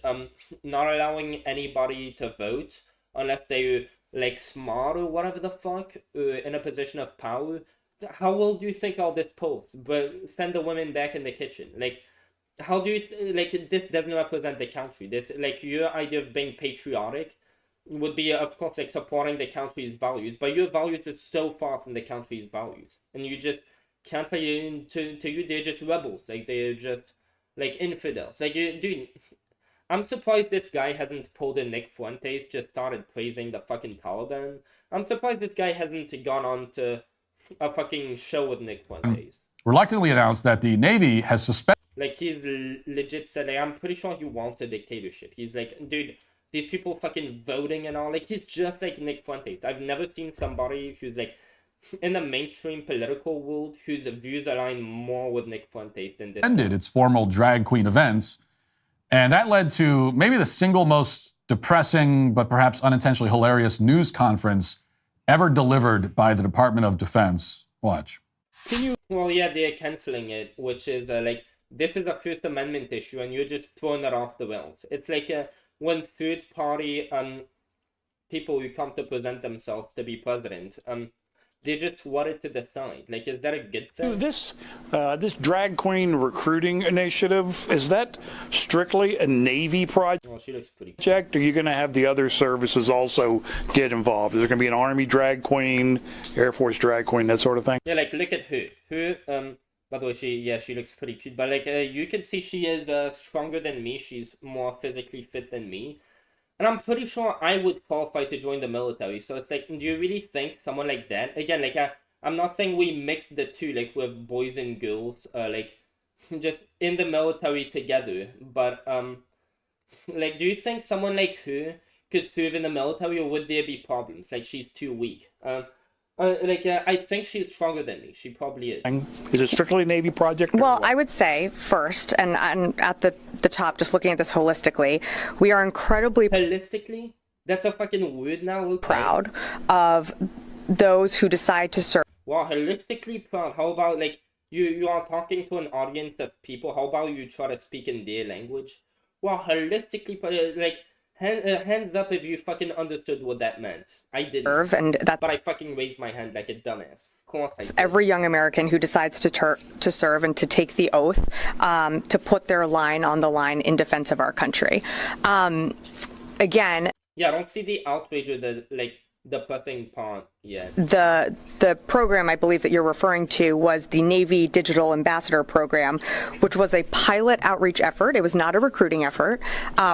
not allowing anybody to vote unless they're like smart or whatever the fuck, in a position of power. How well do you think all this polls? But send the women back in the kitchen. Like, how do you like this doesn't represent the country? This like your idea of being patriotic would be, of course, like supporting the country's values, but your values are so far from the country's values, and you just can't to you they're just rebels. Like they're just like infidels. Like dude, I'm surprised this guy hasn't pulled in Nick Fuentes, just started praising the fucking Taliban. I'm surprised this guy hasn't gone on to a fucking show with Nick Fuentes. Reluctantly announced that the Navy has suspended. Like, he's legit said, like, I'm pretty sure he wants a dictatorship. He's like, dude, these people fucking voting and all. Like, he's just like Nick Fuentes. I've never seen somebody who's like, in the mainstream political world, whose views align more with Nick Fuentes than this. Ended its formal drag queen events. And that led to maybe the single most depressing, but perhaps unintentionally hilarious news conference ever delivered by the Department of Defense. Watch. Well, yeah, they're canceling it, which is like, this is a First Amendment issue, and you're just throwing it off the rails. It's like when third-party people who come to present themselves to be president, they just wanted to decide. Like, is that a good thing? This drag queen recruiting initiative, is that strictly a Navy project? Well, she looks pretty cool. Are you going to have the other services also get involved? Is there going to be an Army drag queen, Air Force drag queen, that sort of thing? Yeah, like, look at her. By the way, she looks pretty cute. But, like, you can see she is stronger than me. She's more physically fit than me. And I'm pretty sure I would qualify to join the military. So it's like, do you really think someone like that? Again, like, I'm not saying we mix the two, like, with boys and girls, like, just in the military together. But, like, do you think someone like her could serve in the military, or would there be problems? Like, she's too weak. I think she's stronger than me. She probably is. Is it strictly a Navy project? Well, I would say first, and at the top, just looking at this holistically, we are incredibly holistically. That's a fucking word now. Okay. Proud of those who decide to serve. Wow, holistically proud. How about like you are talking to an audience of people? How about you try to speak in their language? Wow, holistically proud. Like. Hands up if you fucking understood what that meant. I didn't. But I fucking raised my hand like a dumbass. Of course I did. Every young American who decides to serve and to take the oath, to put their line on the line in defense of our country. Again. Yeah, I don't see the outrage or the like depressing part yet. The program I believe that you're referring to was the Navy Digital Ambassador Program, which was a pilot outreach effort. It was not a recruiting effort.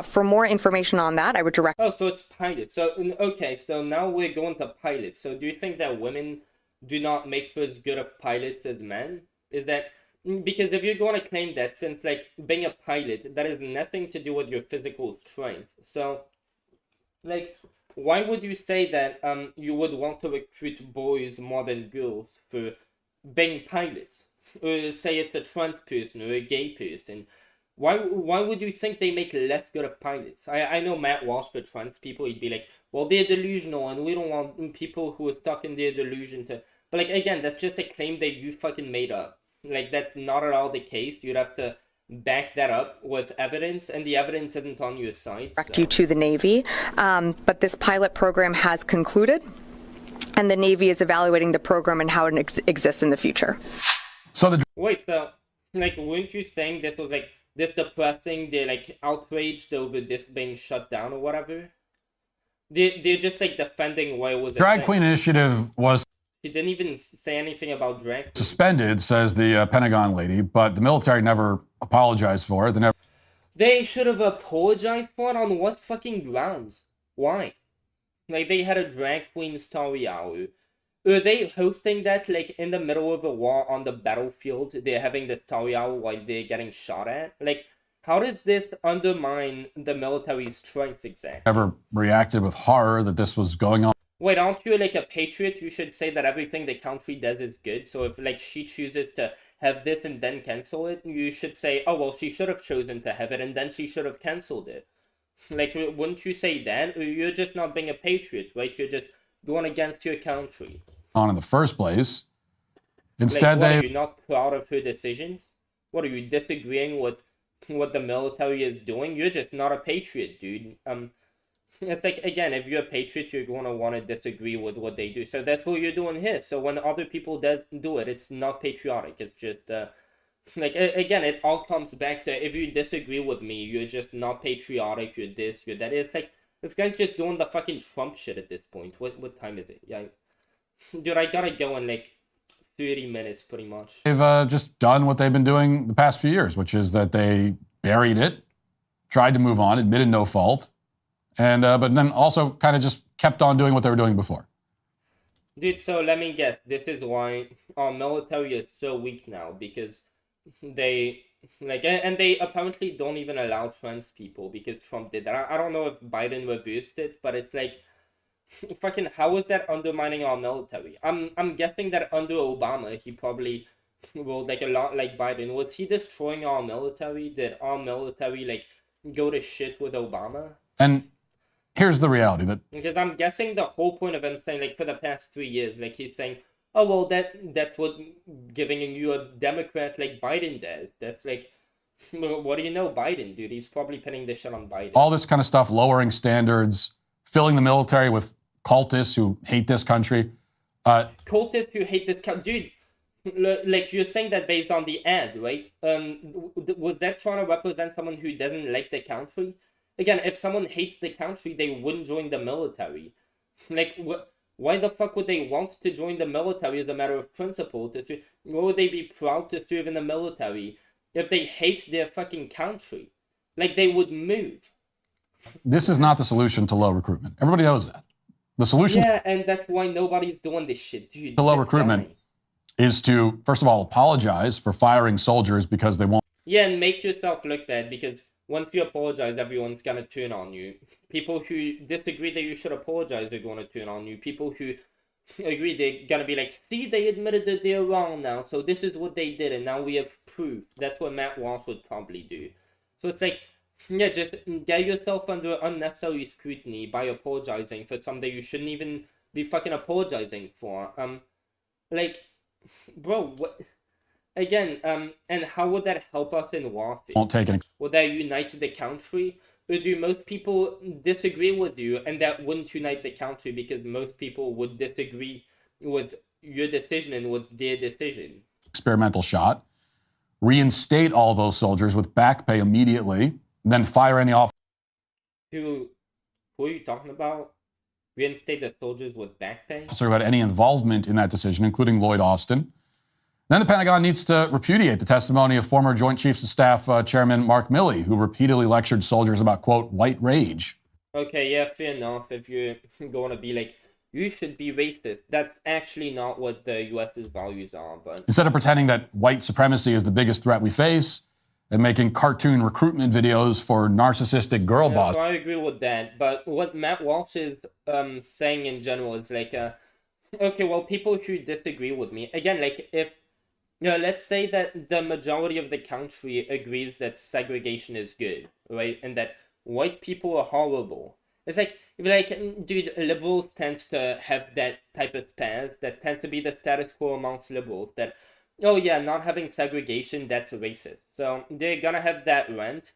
For more information on that, I would direct. Oh, so it's pilot. So okay, so now we're going to pilot. So do you think that women do not make for as good of pilots as men? Is that because if you're going to claim that, since like being a pilot, that has nothing to do with your physical strength. So like, why would you say that you would want to recruit boys more than girls for being pilots? Or say it's a trans person or a gay person. Why would you think they make less good of pilots? I know Matt Walsh, for trans people, he'd be like, well, they're delusional and we don't want people who are stuck in their delusion to... But like, again, that's just a claim that you fucking made up. Like, that's not at all the case. You'd have to back that up with evidence, and the evidence isn't on your side. Direct you to the Navy, but this pilot program has concluded, and the Navy is evaluating the program and how it exists in the future. So wait, so like, weren't you saying this was like this depressing? They're like outraged over this being shut down or whatever. They're just like defending why it was. Drag queen initiative was. She didn't even say anything about drag queen. Suspended, says the Pentagon lady, but the military never apologized for it. They should have apologized for it. On what fucking grounds? Why? Like, they had a drag queen story hour. Are they hosting that like in the middle of a war on the battlefield? They're having the story hour while they're getting shot at? Like, how does this undermine the military's strength exactly? Never reacted with horror that this was going on. Wait, aren't you like a patriot? You should say that everything the country does is good. So if like she chooses to have this and then cancel it, you should say, oh well, she should have chosen to have it and then she should have canceled it. Like, wouldn't you say that? Or you're just not being a patriot, right? You're just going against your country. On in the first place. Like, Instead, what, they are you not proud of her decisions? What, are you disagreeing with what the military is doing? You're just not a patriot, dude. It's like, again, if you're a patriot, you're going to want to disagree with what they do. So that's what you're doing here. So when other people do it, it's not patriotic. It's just, like, again, it all comes back to, if you disagree with me, you're just not patriotic, you're this, you're that. It's like, this guy's just doing the fucking Trump shit at this point. What time is it? Yeah. Dude, I gotta go in, like, 30 minutes, pretty much. They've just done what they've been doing the past few years, which is that they buried it, tried to move on, admitted no fault, and but then also kind of just kept on doing what they were doing before. Dude, so let me guess. This is why our military is so weak now, because they, like, and they apparently don't even allow trans people because Trump did that. I don't know if Biden reversed it, but it's like, fucking, how is that undermining our military? I'm guessing that under Obama, he probably ruled like a lot like Biden. Was he destroying our military? Did our military like go to shit with Obama? And here's the reality that Because I'm guessing the whole point of him saying like for the past 3 years, like he's saying, oh well, that's what giving you a Democrat like Biden does. That's like, what do you know, Biden, dude? He's probably pinning this shit on Biden. all this kind of stuff, lowering standards, filling the military with cultists who hate this country. Cultists who hate this country, dude. Like you're saying that based on the ad, right? Was that trying to represent someone who doesn't like the country? Again, if someone hates the country, they wouldn't join the military. Like, why the fuck would they want to join the military as a matter of principle? Why would they be proud to serve in the military if they hate their fucking country? Like, they would move. This is not the solution to low recruitment. Everybody knows that. The solution Yeah, and that's why nobody's doing this shit, dude. to low It's recruitment dying. is to, first of all, apologize for firing soldiers because they won't Yeah, and make yourself look bad, because once you apologize, everyone's gonna turn on you. People who disagree that you should apologize are gonna turn on you. People who agree, they're gonna be like, see, they admitted that they're wrong now, so this is what they did, and now we have proof. That's what Matt Walsh would probably do. So it's like, yeah, just get yourself under unnecessary scrutiny by apologizing for something you shouldn't even be fucking apologizing for. Like, bro, what? Again, and how would that help us in warfare? take any. Would that unite the country? Or do most people disagree with you and that wouldn't unite the country because most people would disagree with your decision and with their decision? Experimental shot, reinstate all those soldiers with back pay immediately, then fire any Who are you talking about? Reinstate the soldiers with back pay? officer who had any involvement in that decision, including Lloyd Austin. Then the Pentagon needs to repudiate the testimony of former Joint Chiefs of Staff Chairman Mark Milley, who repeatedly lectured soldiers about, quote, white rage. Okay, yeah, fair enough. If you're going to be like, you should be racist. That's actually not what the U.S.'s values are, but... Instead of pretending that white supremacy is the biggest threat we face and making cartoon recruitment videos for narcissistic girl boss. So I agree with that, but what Matt Walsh is saying in general is like, okay, well, people who disagree with me, again, like, if, you know, let's say that the majority of the country agrees that segregation is good, right, and that white people are horrible. It's like, dude, liberals tend to have that type of stance, that tends to be the status quo amongst liberals, that, oh yeah, not having segregation, that's racist. So they're gonna have that rant.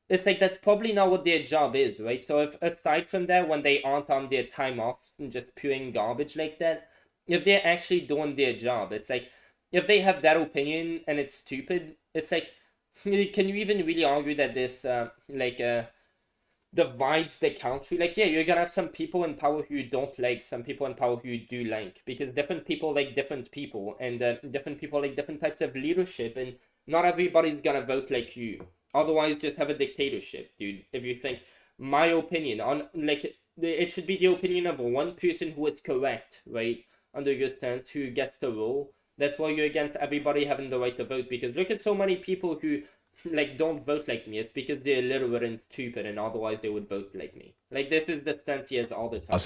It's like, that's probably not what their job is, right? So if, aside from that, when they aren't on their time off and just spewing garbage like that, if they're actually doing their job, it's like, if they have that opinion and it's stupid, it's like, can you even really argue that this, divides the country? Like, yeah, you're gonna have some people in power who you don't like, some people in power who you do like, because different people like different people, and different people like different types of leadership, and not everybody's gonna vote like you. Otherwise, just have a dictatorship, dude. If you think my opinion on, like, it should be the opinion of one person who is correct, right, under your stance, who gets the rule. That's why you're against everybody having the right to vote, because look at so many people who, like, don't vote like me. It's because they're illiterate and stupid, and otherwise they would vote like me. Like, this is the stance he has all the time.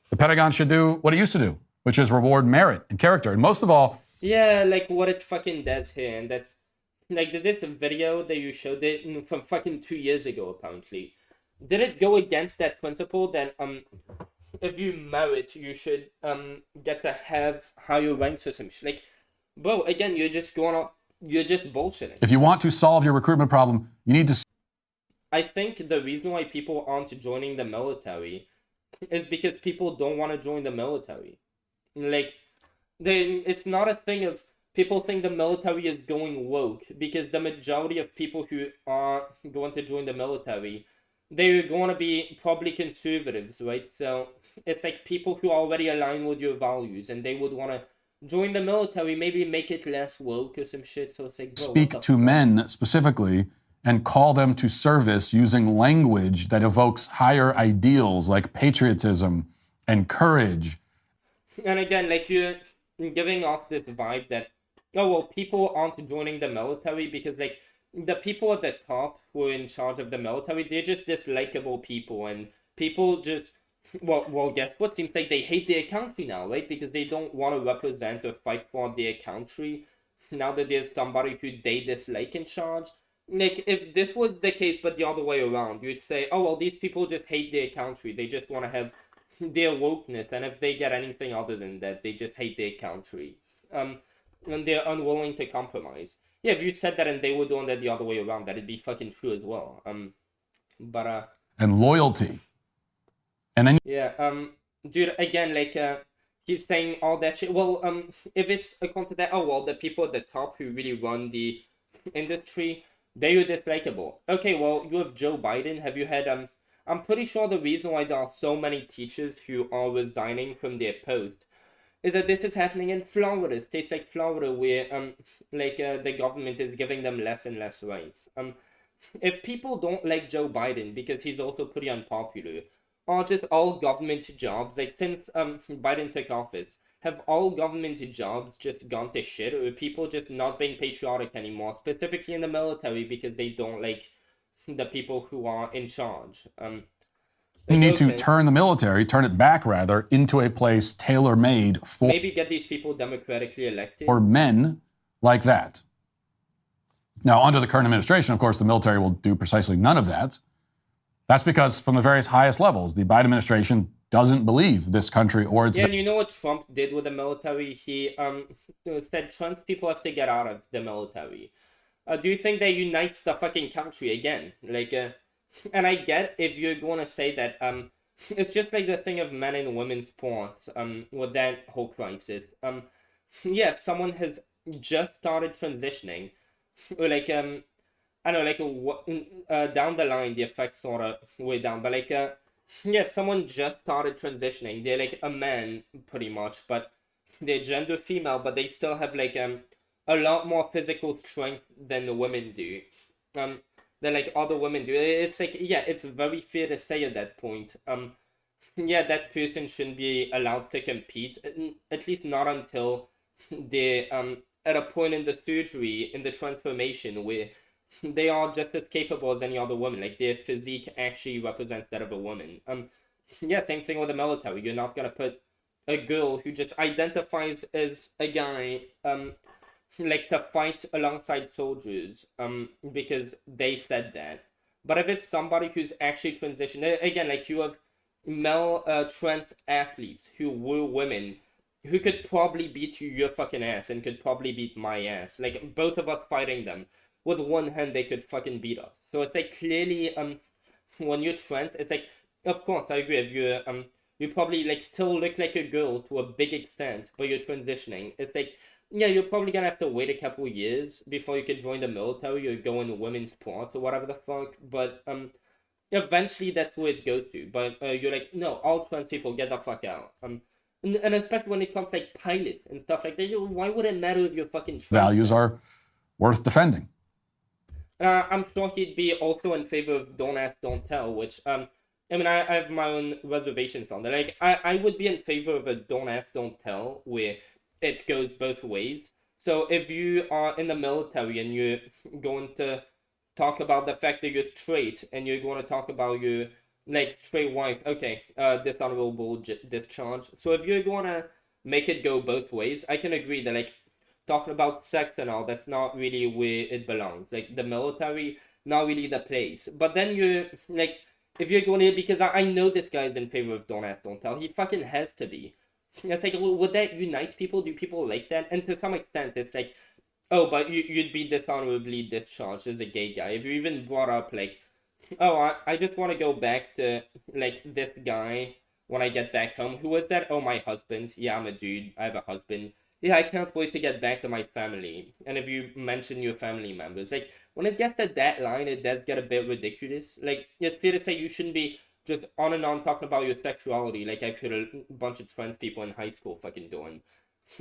The Pentagon should do what it used to do, which is reward merit and character. And most of all, yeah, like what it fucking does here, and that's like this video that you showed it from fucking 2 years ago, apparently. Did it go against that principle that if you merit, you should get to have higher ranks or some shit? Like, bro, again, you're just bullshitting. if you want to solve your recruitment problem, you need to. I think the reason why people aren't joining the military is because people don't want to join the military. Like, it's not a thing of people think the military is going woke, because the majority of people who are going to join the military, they're going to be probably conservatives, right? So it's like people who already align with your values, and they would want to join the military, maybe make it less woke or some shit. So it's like, bro, Speak to men specifically and call them to service using language that evokes higher ideals like patriotism and courage. And again, like, you're giving off this vibe that, oh, well, people aren't joining the military because, like, the people at the top who are in charge of the military, they're just dislikable people, and people just, well, guess what? Seems like they hate their country now, right? Because they don't want to represent or fight for their country now that there's somebody who they dislike in charge. Like, if this was the case but the other way around, you'd say, oh, well, these people just hate their country. They just want to have their wokeness, and if they get anything other than that, they just hate their country. And they're unwilling to compromise. Yeah, if you said that and they were doing that the other way around, that'd be fucking true as well. And loyalty. And then yeah, dude, again, like, he's saying all that shit. Well, if it's according to that, oh, well, the people at the top who really run the industry, they are dislikable. Okay, well, you have Joe Biden. Have you had, I'm pretty sure the reason why there are so many teachers who are resigning from their post is that this is happening in Florida, states like Florida, where, the government is giving them less and less rights. If people don't like Joe Biden because he's also pretty unpopular, or just all government jobs, like, since, Biden took office, have all government jobs just gone to shit, or are people just not being patriotic anymore, specifically in the military, because they don't like the people who are in charge? you need to turn it back rather, into a place tailor-made for maybe get these people democratically elected. or men like that. Now, under the current administration, of course, the military will do precisely none of that. That's because from the various highest levels, the Biden administration doesn't believe this country or its... Yeah, and you know what Trump did with the military? He said trans people have to get out of the military. Do you think that unites the fucking country again? Like, and I get if you're going to say that, it's just like the thing of men and women's sports, with that whole crisis. Yeah, if someone has just started transitioning, or like, I don't know, like, down the line, the effects sort of way down, but like, yeah, if someone just started transitioning, they're like a man, pretty much, but they're gender female, but they still have, like, a lot more physical strength than the women do, than, like, other women do. It's like, yeah, it's very fair to say at that point, yeah, that person shouldn't be allowed to compete, at least not until they're, at a point in the surgery, in the transformation, where they are just as capable as any other woman. Like, their physique actually represents that of a woman. Yeah, same thing with the military. You're not gonna put a girl who just identifies as a guy, like, to fight alongside soldiers, because they said that. But if it's somebody who's actually transitioned, again, like, you have male trans athletes who were women, who could probably beat your fucking ass and could probably beat my ass. Like, both of us fighting them. With one hand, they could fucking beat us. So it's like, clearly, when you're trans, it's like, of course, I agree. If you're, you probably, like, still look like a girl to a big extent, but you're transitioning. It's like, yeah, you're probably gonna have to wait a couple years before you can join the military or go into women's sports or whatever the fuck. But, eventually that's where it goes to. But, you're like, no, all trans people, get the fuck out. And especially when it comes to, like, pilots and stuff like that, why would it matter if you're fucking trans? Values are worth defending. I'm sure he'd be also in favor of Don't Ask, Don't Tell, which, I mean, I have my own reservations on that. Like, I would be in favor of a Don't Ask, Don't Tell, where it goes both ways. So if you are in the military and you're going to talk about the fact that you're straight, and you're going to talk about your like straight wife, okay, dishonorable discharge. So if you're gonna make it go both ways, I can agree that like talking about sex and all, that's not really where it belongs. Like the military, not really the place. But then you're like, if you're going to, because I know this guy's in favor of don't ask, don't tell. He fucking has to be. It's like, would that unite people? Do people like that? And to some extent, it's like, oh, but you'd be dishonorably discharged as a gay guy. If you even brought up like, oh, I just want to go back to like this guy when I get back home. Who was that? Oh, my husband. Yeah, I'm a dude. I have a husband. Yeah, I can't wait to get back to my family. And if you mention your family members, like, when it gets to that line, it does get a bit ridiculous. Like, it's fair to say you shouldn't be just on and on talking about your sexuality, like I've heard a bunch of trans people in high school fucking doing.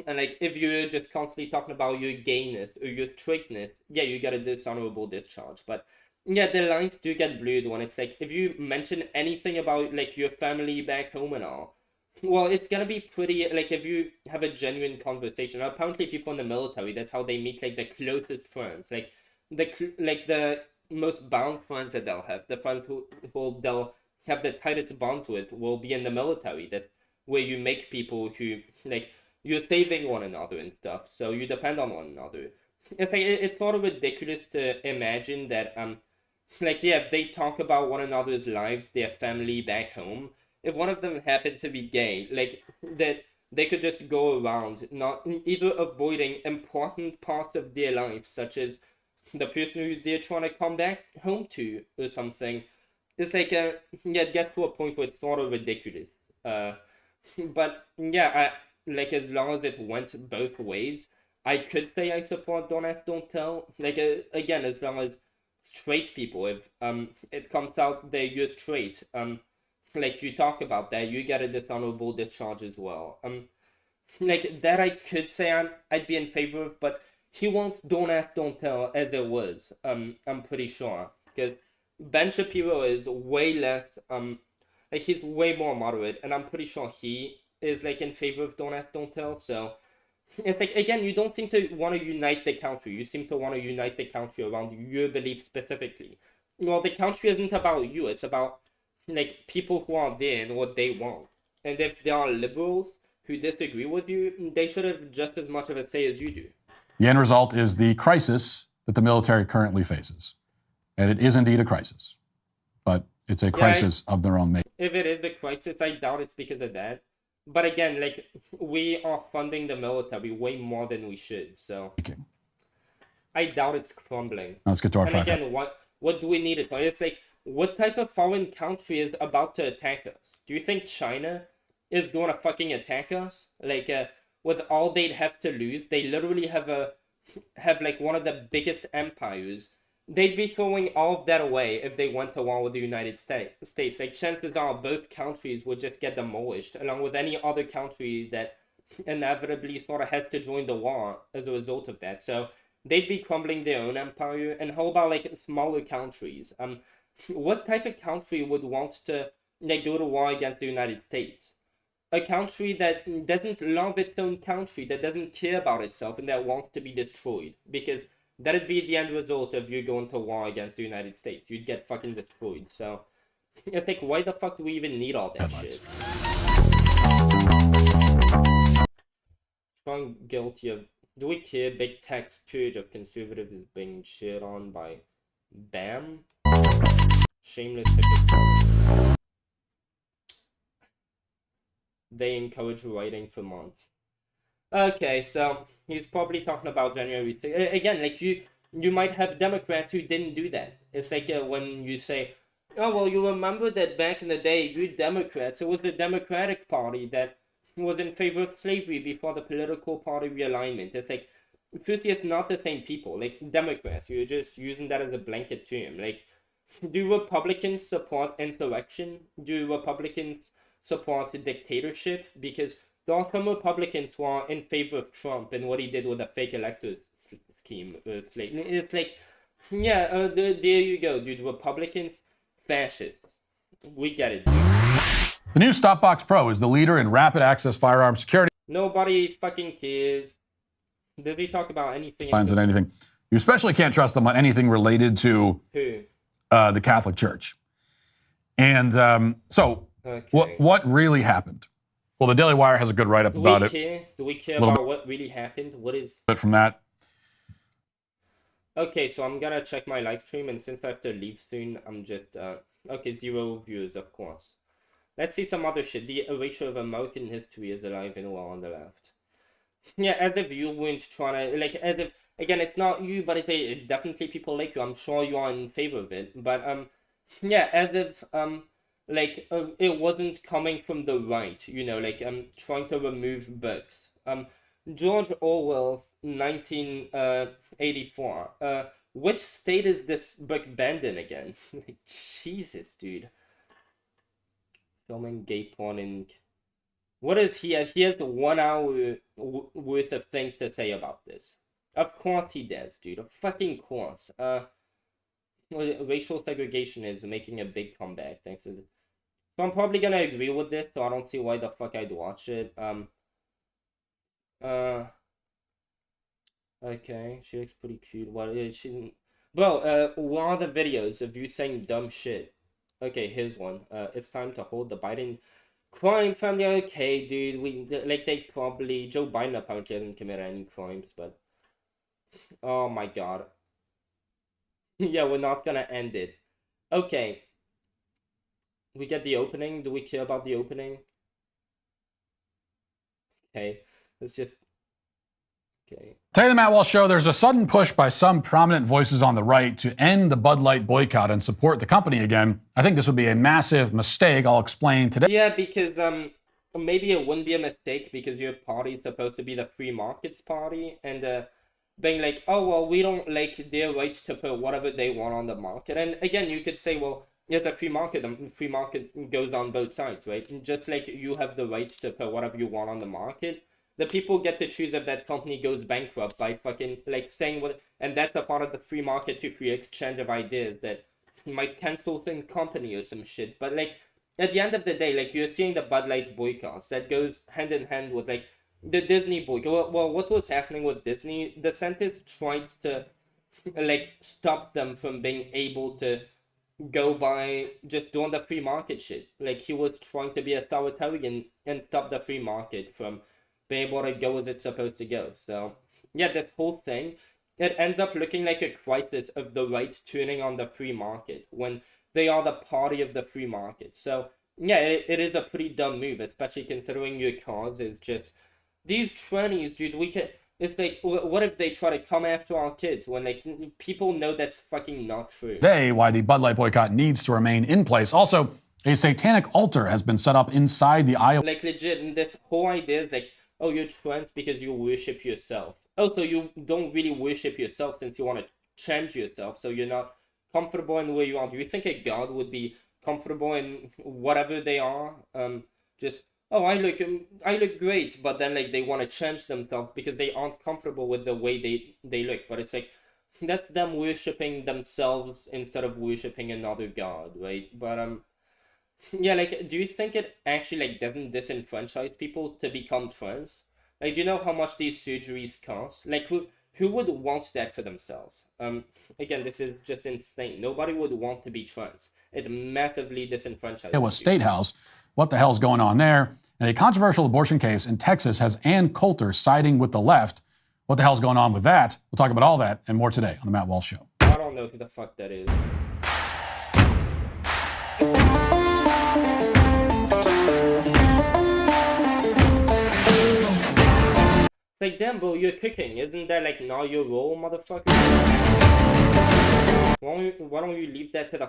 And, like, if you're just constantly talking about your gayness or your straightness, yeah, you get a dishonorable discharge. But, yeah, the lines do get blurred when it's, like, if you mention anything about, like, your family back home and all, well, it's gonna be pretty, like, if you have a genuine conversation. Apparently people in the military, that's how they meet, like, the closest friends. Like, the most bound friends that they'll have. The friends who they'll have the tightest bonds with will be in the military. That's where you make people who, like, you're saving one another and stuff. So you depend on one another. It's like, it's sort of ridiculous to imagine that, like, yeah, if they talk about one another's lives, their family back home, if one of them happened to be gay, like, that they could just go around not either avoiding important parts of their life, such as the person who they're trying to come back home to or something. It's like, yeah, it gets to a point where it's sort of ridiculous. But, yeah, like, as long as it went both ways, I could say I support Don't Ask, Don't Tell. Like, again, as long as straight people, if it comes out that you're straight, like, you talk about that, you get a dishonorable discharge as well. Like, that I could say I'd be in favor of, but he wants Don't Ask, Don't Tell as it was, I'm pretty sure. Because Ben Shapiro is way less, like, he's way more moderate, and I'm pretty sure he is, like, in favor of Don't Ask, Don't Tell, so it's like, again, you don't seem to want to unite the country. You seem to want to unite the country around your beliefs specifically. Well, the country isn't about you, it's about, like, people who are there and what they want. And if there are liberals who disagree with you, they should have just as much of a say as you do. The end result is the crisis that the military currently faces. And it is indeed a crisis. But it's a crisis of their own making. If it is a crisis, I doubt it's because of that. But again, like, we are funding the military way more than we should, so I doubt it's crumbling. Let's get to our And again, what do we need it for? It's like, what type of foreign country is about to attack us? Do you think China is going to fucking attack us? Like, with all they'd have to lose, they literally have like one of the biggest empires. They'd be throwing all of that away if they went to war with the United States. Like, chances are both countries would just get demolished, along with any other country that inevitably sort of has to join the war as a result of that. So they'd be crumbling their own empire. And how about, like, smaller countries? What type of country would want to, like, go to war against the United States? A country that doesn't love its own country, that doesn't care about itself, and that wants to be destroyed. Because that'd be the end result of you going to war against the United States. You'd get fucking destroyed. So it's like, why the fuck do we even need all that shit? Strong guilty of... Do we care? Big text purge of conservatives is being cheered on by BAM? Shameless hypocrite. They encourage writing for months. Okay, so he's probably talking about January 6th. Again, like, you might have Democrats who didn't do that. It's like when you say, oh, well, you remember that back in the day, you Democrats, it was the Democratic Party that was in favor of slavery before the political party realignment. It's like, firstly, it's not the same people. Like, Democrats, you're just using that as a blanket term. Like, do Republicans support insurrection? Do Republicans support dictatorship? Because there are some Republicans who are in favor of Trump and what he did with the fake electors scheme. It's like, yeah, there you go, dude. Republicans, fascists. We get it, dude. The new Stopbox Pro is the leader in rapid access firearm security. Nobody fucking cares. Does he talk about anything? On anything. You especially can't trust them on anything related to who? The Catholic Church. And so what really happened? Well, the Daily Wire has a good write-up about it. Do we care about what really happened? What is... But from that. Okay, so I'm gonna check my live stream, and since I have to leave soon, I'm just... okay, 0 views, of course. Let's see some other shit. The erasure of American history is alive and well on the left. Yeah, as if you weren't trying to... Like, as if... Again, it's not you, but it's definitely people like you. I'm sure you are in favor of it. But, yeah, as if... like, it wasn't coming from the right, you know, like, trying to remove books. George Orwell's 1984. Which state is this book banned in again? Like, Jesus, dude. Filming gay porn and... What is he? He has 1 hour worth of things to say about this. Of course he does, dude. Of fucking course. Racial segregation is making a big comeback, thanks to... So I'm probably gonna agree with this, so I don't see why the fuck I'd watch it. Okay, she looks pretty cute. What is she? Bro, what are the videos of you saying dumb shit? Okay, here's one. It's time to hold the Biden crime family. Okay, dude, they probably... Joe Biden apparently hasn't committed any crimes, but... Oh my god. Yeah, we're not gonna end it. Okay. We get the opening. Do we care about the opening? Okay, let's just... Okay. Today, the Matt Walsh Show, there's a sudden push by some prominent voices on the right to end the Bud Light boycott and support the company again. I think this would be a massive mistake. I'll explain today. Yeah, because maybe it wouldn't be a mistake because your party is supposed to be the free markets party, and being like, oh, well, we don't like their rights to put whatever they want on the market. And again, you could say, well, there's a free market, and free market goes on both sides, right? And just like you have the right to put whatever you want on the market, the people get to choose if that company goes bankrupt by fucking, like, saying what... And that's a part of the free market to free exchange of ideas that might cancel some company or some shit. But, like, at the end of the day, like, you're seeing the Bud Light boycotts. That goes hand in hand with, like, the Disney boycott. Well, what was happening with Disney? DeSantis tried to, like, stop them from being able to go by just doing the free market shit. Like, he was trying to be authoritarian and stop the free market from being able to go as it's supposed to go. So, yeah, this whole thing, it ends up looking like a crisis of the right turning on the free market when they are the party of the free market. So, yeah, it is a pretty dumb move, especially considering your cause is just... These trannies, dude, it's like, what if they try to come after our kids when, like, people know that's fucking not true? Today, why the Bud Light boycott needs to remain in place. Also, a satanic altar has been set up inside the aisle. Like, legit, and this whole idea is like, oh, you're trans because you worship yourself. Oh, so you don't really worship yourself since you want to change yourself, so you're not comfortable in the way you are. Do you think a god would be comfortable in whatever they are? Just... Oh, I look great, but then, like, they want to change themselves because they aren't comfortable with the way they look. But it's like, that's them worshipping themselves instead of worshipping another god, right? But, yeah, like, do you think it actually, like, doesn't disenfranchise people to become trans? Like, do you know how much these surgeries cost? Like, who would want that for themselves? Again, this is just insane. Nobody would want to be trans. It massively disenfranchises It was State House. What the hell's going on there? And a controversial abortion case in Texas has Ann Coulter siding with the left. What the hell's going on with that? We'll talk about all that and more today on The Matt Walsh Show. I don't know who the fuck that is. It's like, damn, bro, you're cooking. Isn't that, like, not your role, motherfucker? Why don't you leave that to the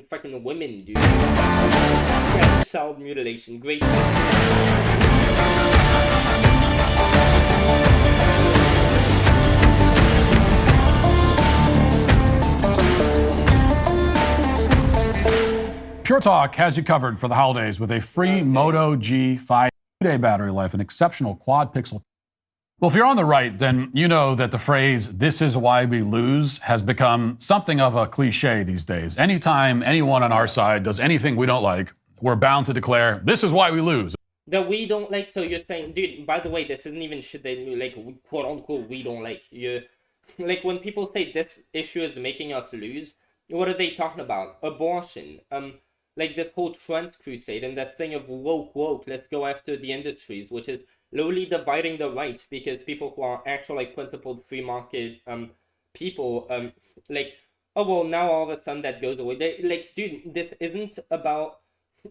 fucking women, dude? Yeah, child mutilation, great. Pure Talk has you covered for the holidays with a free Moto G5 2-day battery life, an exceptional quad pixel. Well, if you're on the right, then you know that the phrase, "this is why we lose," has become something of a cliche these days. Anytime anyone on our side does anything we don't like, we're bound to declare, "this is why we lose." That we don't like, so you're saying, dude, by the way, this isn't even shit that you, like, quote unquote, we don't like. You, like, when people say this issue is making us lose, what are they talking about? Abortion, like this whole trans crusade and that thing of woke, let's go after the industries, which is literally dividing the right, because people who are actual like principled free market people like, oh well, now all of a sudden that goes away. They like, dude, this isn't about,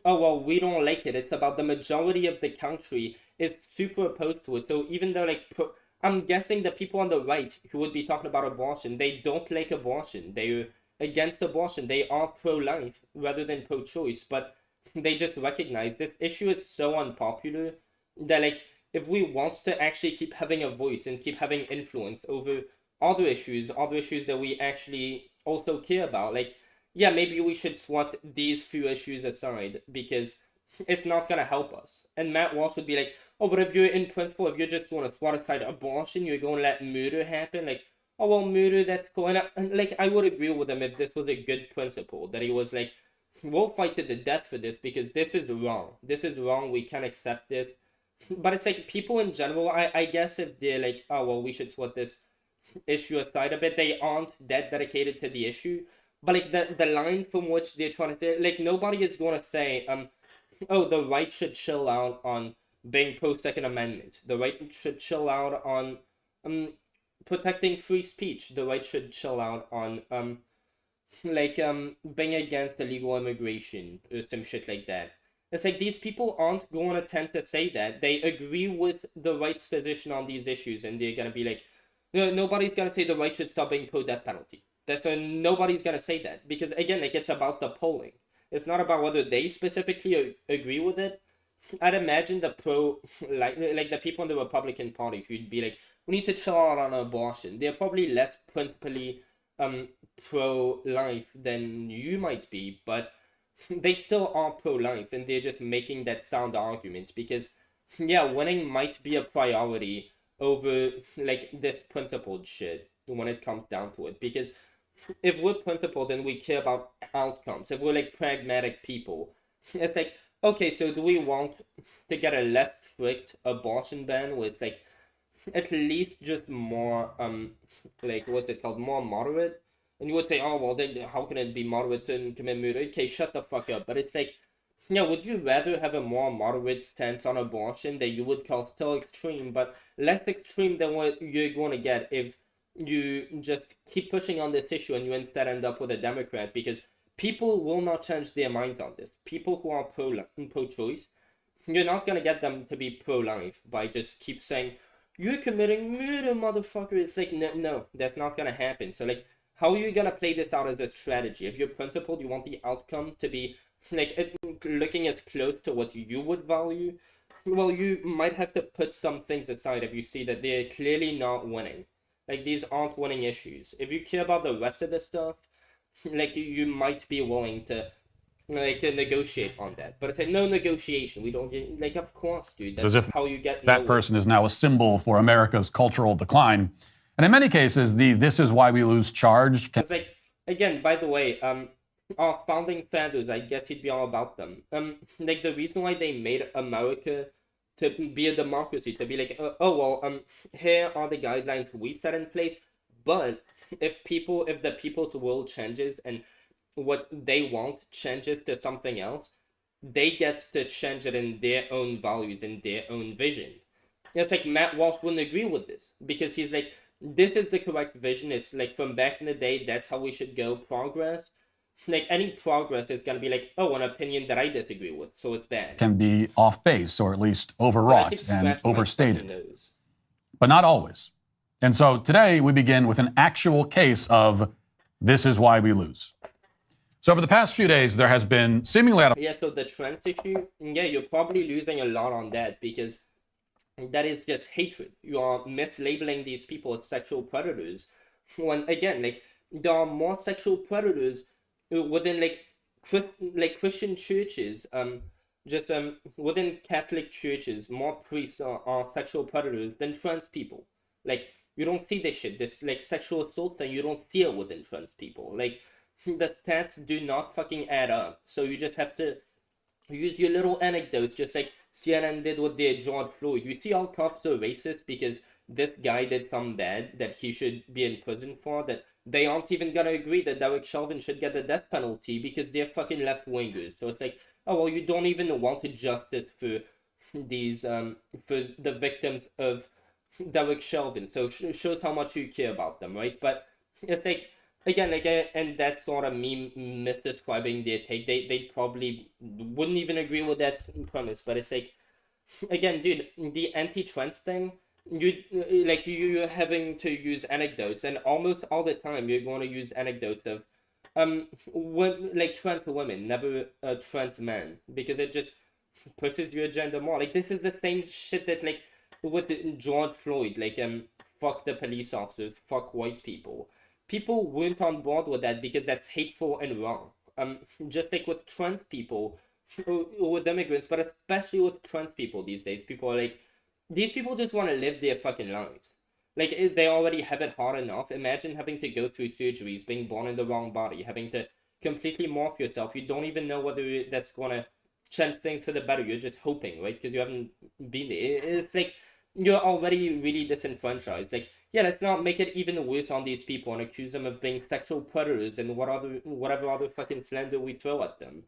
oh well, we don't like it. It's about the majority of the country is super opposed to it. So even though like I'm guessing the people on the right who would be talking about abortion, they don't like abortion. They're against abortion. They are pro-life rather than pro-choice. But they just recognize this issue is so unpopular that like, if we want to actually keep having a voice and keep having influence over other issues that we actually also care about, like, yeah, maybe we should swat these few issues aside because it's not gonna help us. And Matt Walsh would be like, oh, but if you're in principle, if you're just going to swat aside abortion, you're going to let murder happen, like, oh well, murder, that's cool. And like, I would agree with him if this was a good principle, that he was like, we'll fight to the death for this because this is wrong. This is wrong. We can't accept this. But it's like, people in general, I guess if they're like, oh well, we should swat this issue aside a bit, they aren't that dedicated to the issue. But like the line from which they're trying to say, like, nobody is going to say, oh, the right should chill out on being pro-Second Amendment. The right should chill out on protecting free speech. The right should chill out on being against illegal immigration or some shit like that. It's like, these people aren't going to tend to say that. They agree with the right's position on these issues, and they're going to be like, no, nobody's going to say the right should stop being pro-death penalty. Nobody's going to say that. Because, again, like, it's about the polling. It's not about whether they specifically agree with it. I'd imagine the the people in the Republican Party who'd be like, we need to chill out on abortion. They're probably less principally pro-life than you might be, but they still are pro-life, and they're just making that sound argument because, yeah, winning might be a priority over like this principled shit when it comes down to it. Because if we're principled and we care about outcomes, if we're like pragmatic people, it's like, okay, so do we want to get a less strict abortion ban with like at least just more like, what's it called, more moderate? And you would say, oh well, then how can it be moderate and commit murder? Okay, shut the fuck up. But it's like, yeah, would you rather have a more moderate stance on abortion that you would call still extreme, but less extreme than what you're going to get if you just keep pushing on this issue and you instead end up with a Democrat? Because people will not change their minds on this. People who are pro-choice, you're not going to get them to be pro-life by just keep saying, you're committing murder, motherfucker. It's like, no, that's not going to happen. So like, how are you going to play this out as a strategy? If you're principled, you want the outcome to be like looking as close to what you would value, well, you might have to put some things aside if you see that they're clearly not winning. Like, these aren't winning issues. If you care about the rest of the stuff, like, you might be willing to like negotiate on that. But it's like, no negotiation. We don't get, like, of course, dude. That's as if how you get that nowhere. person is now a symbol for America's cultural decline. And in many cases, the "this is why we lose" charge can... It's like, again, by the way, our founding fathers, I guess you'd be all about them. Like, the reason why they made America to be a democracy, to be like, oh well, here are the guidelines we set in place, but if the people's will changes and what they want changes to something else, they get to change it in their own values, in their own vision. It's like, Matt Walsh wouldn't agree with this, because he's like, this is the correct vision. It's like, from back in the day, that's how we should go. Progress. Like, any progress is going to be like, oh, an opinion that I disagree with, so it's bad. Can be off base, or at least overwrought and overstated. But not always. And so today we begin with an actual case of "this is why we lose." So over the past few days, there has been seemingly out of... Yeah, so the trans issue, yeah, you're probably losing a lot on that, because that is just hatred. You are mislabeling these people as sexual predators, when, again, like, there are more sexual predators within like Christian churches, within Catholic churches, more priests are sexual predators than trans people. Like, you don't see this shit, this like sexual assault thing, you don't see it within trans people. Like, the stats do not fucking add up. So you just have to use your little anecdotes, just like CNN did with their George Floyd. You see all cops are racist because this guy did something bad that he should be in prison for, that they aren't even gonna agree that Derek Chauvin should get the death penalty because they're fucking left-wingers. So it's like, oh, well, you don't even want justice for these, for the victims of Derek Chauvin. So shows how much you care about them, right? But it's like, again, like, and that's sort of me misdescribing their take. They probably wouldn't even agree with that premise, but it's like, again, dude, the anti-trans thing, you're having to use anecdotes, and almost all the time you're going to use anecdotes of like trans women, never trans men, because it just pushes your agenda more. Like, this is the same shit that, like, with George Floyd, like, fuck the police officers, fuck white people. People weren't on board with that because that's hateful and wrong. Just like with trans people, or with immigrants, but especially with trans people these days, people are like, these people just want to live their fucking lives. Like, they already have it hard enough. Imagine having to go through surgeries, being born in the wrong body, having to completely morph yourself. You don't even know whether that's gonna change things for the better. You're just hoping, right? Because you haven't been there. It's like, you're already really disenfranchised. Like, yeah, let's not make it even worse on these people and accuse them of being sexual predators and whatever other fucking slander we throw at them.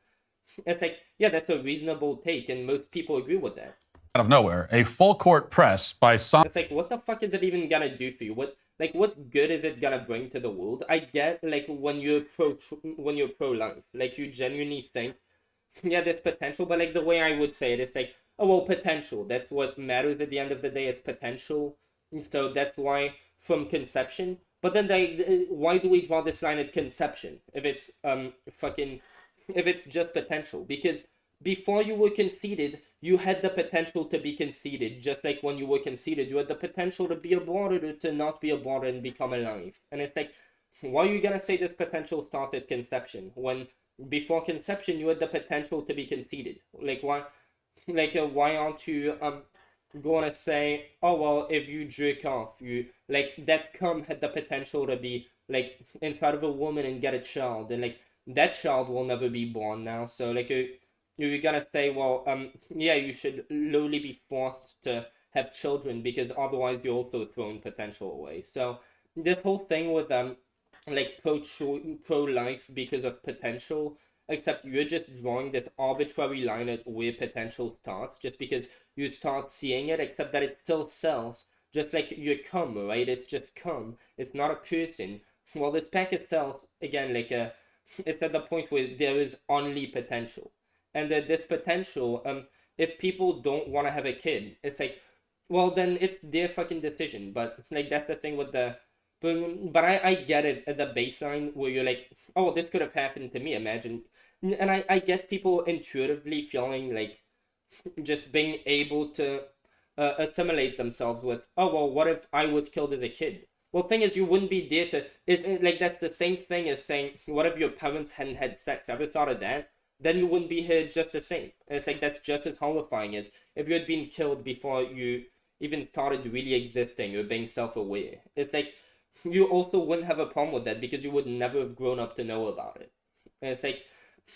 It's like, yeah, that's a reasonable take, and most people agree with that. Out of nowhere, a full court press by some. It's like, what the fuck is it even gonna do for you? What good is it gonna bring to the world? I get, like, when you're pro-life, like, you genuinely think, yeah, there's potential, but, like, the way I would say it is like, oh, well, potential. That's what matters at the end of the day, is potential. So that's why from conception. But then why do we draw this line at conception if it's if it's just potential? Because before you were conceded, you had the potential to be conceded. Just like when you were conceded, you had the potential to be aborted or to not be aborted and become alive. And it's like, why are you gonna say this potential starts at conception when before conception you had the potential to be conceded? Like, why? Like, why aren't you gonna say, oh, well, if you jerk off, you, like, that cum had the potential to be, like, inside of a woman and get a child, and, like, that child will never be born now. So, like, you're gonna say, well, yeah, you should lowly be forced to have children because otherwise you're also throwing potential away. So this whole thing with like pro-life because of potential, except you're just drawing this arbitrary line at where potential starts just because you start seeing it, except that it still sells, just like your cum, right? It's just cum. It's not a person. Well, this package sells, again, like, it's at the point where there is only potential. And this potential, if people don't want to have a kid, it's like, well, then it's their fucking decision. But, like, that's the thing with the... But I get it at the baseline where you're like, oh, well, this could have happened to me, imagine. And I get people intuitively feeling like just being able to assimilate themselves with, oh, well, what if I was killed as a kid? Well, thing is, you wouldn't be there to... like, that's the same thing as saying, what if your parents hadn't had sex? Ever thought of that? Then you wouldn't be here just the same. And it's like, that's just as horrifying as if you had been killed before you even started really existing or being self-aware. It's like, you also wouldn't have a problem with that because you would never have grown up to know about it. And it's like,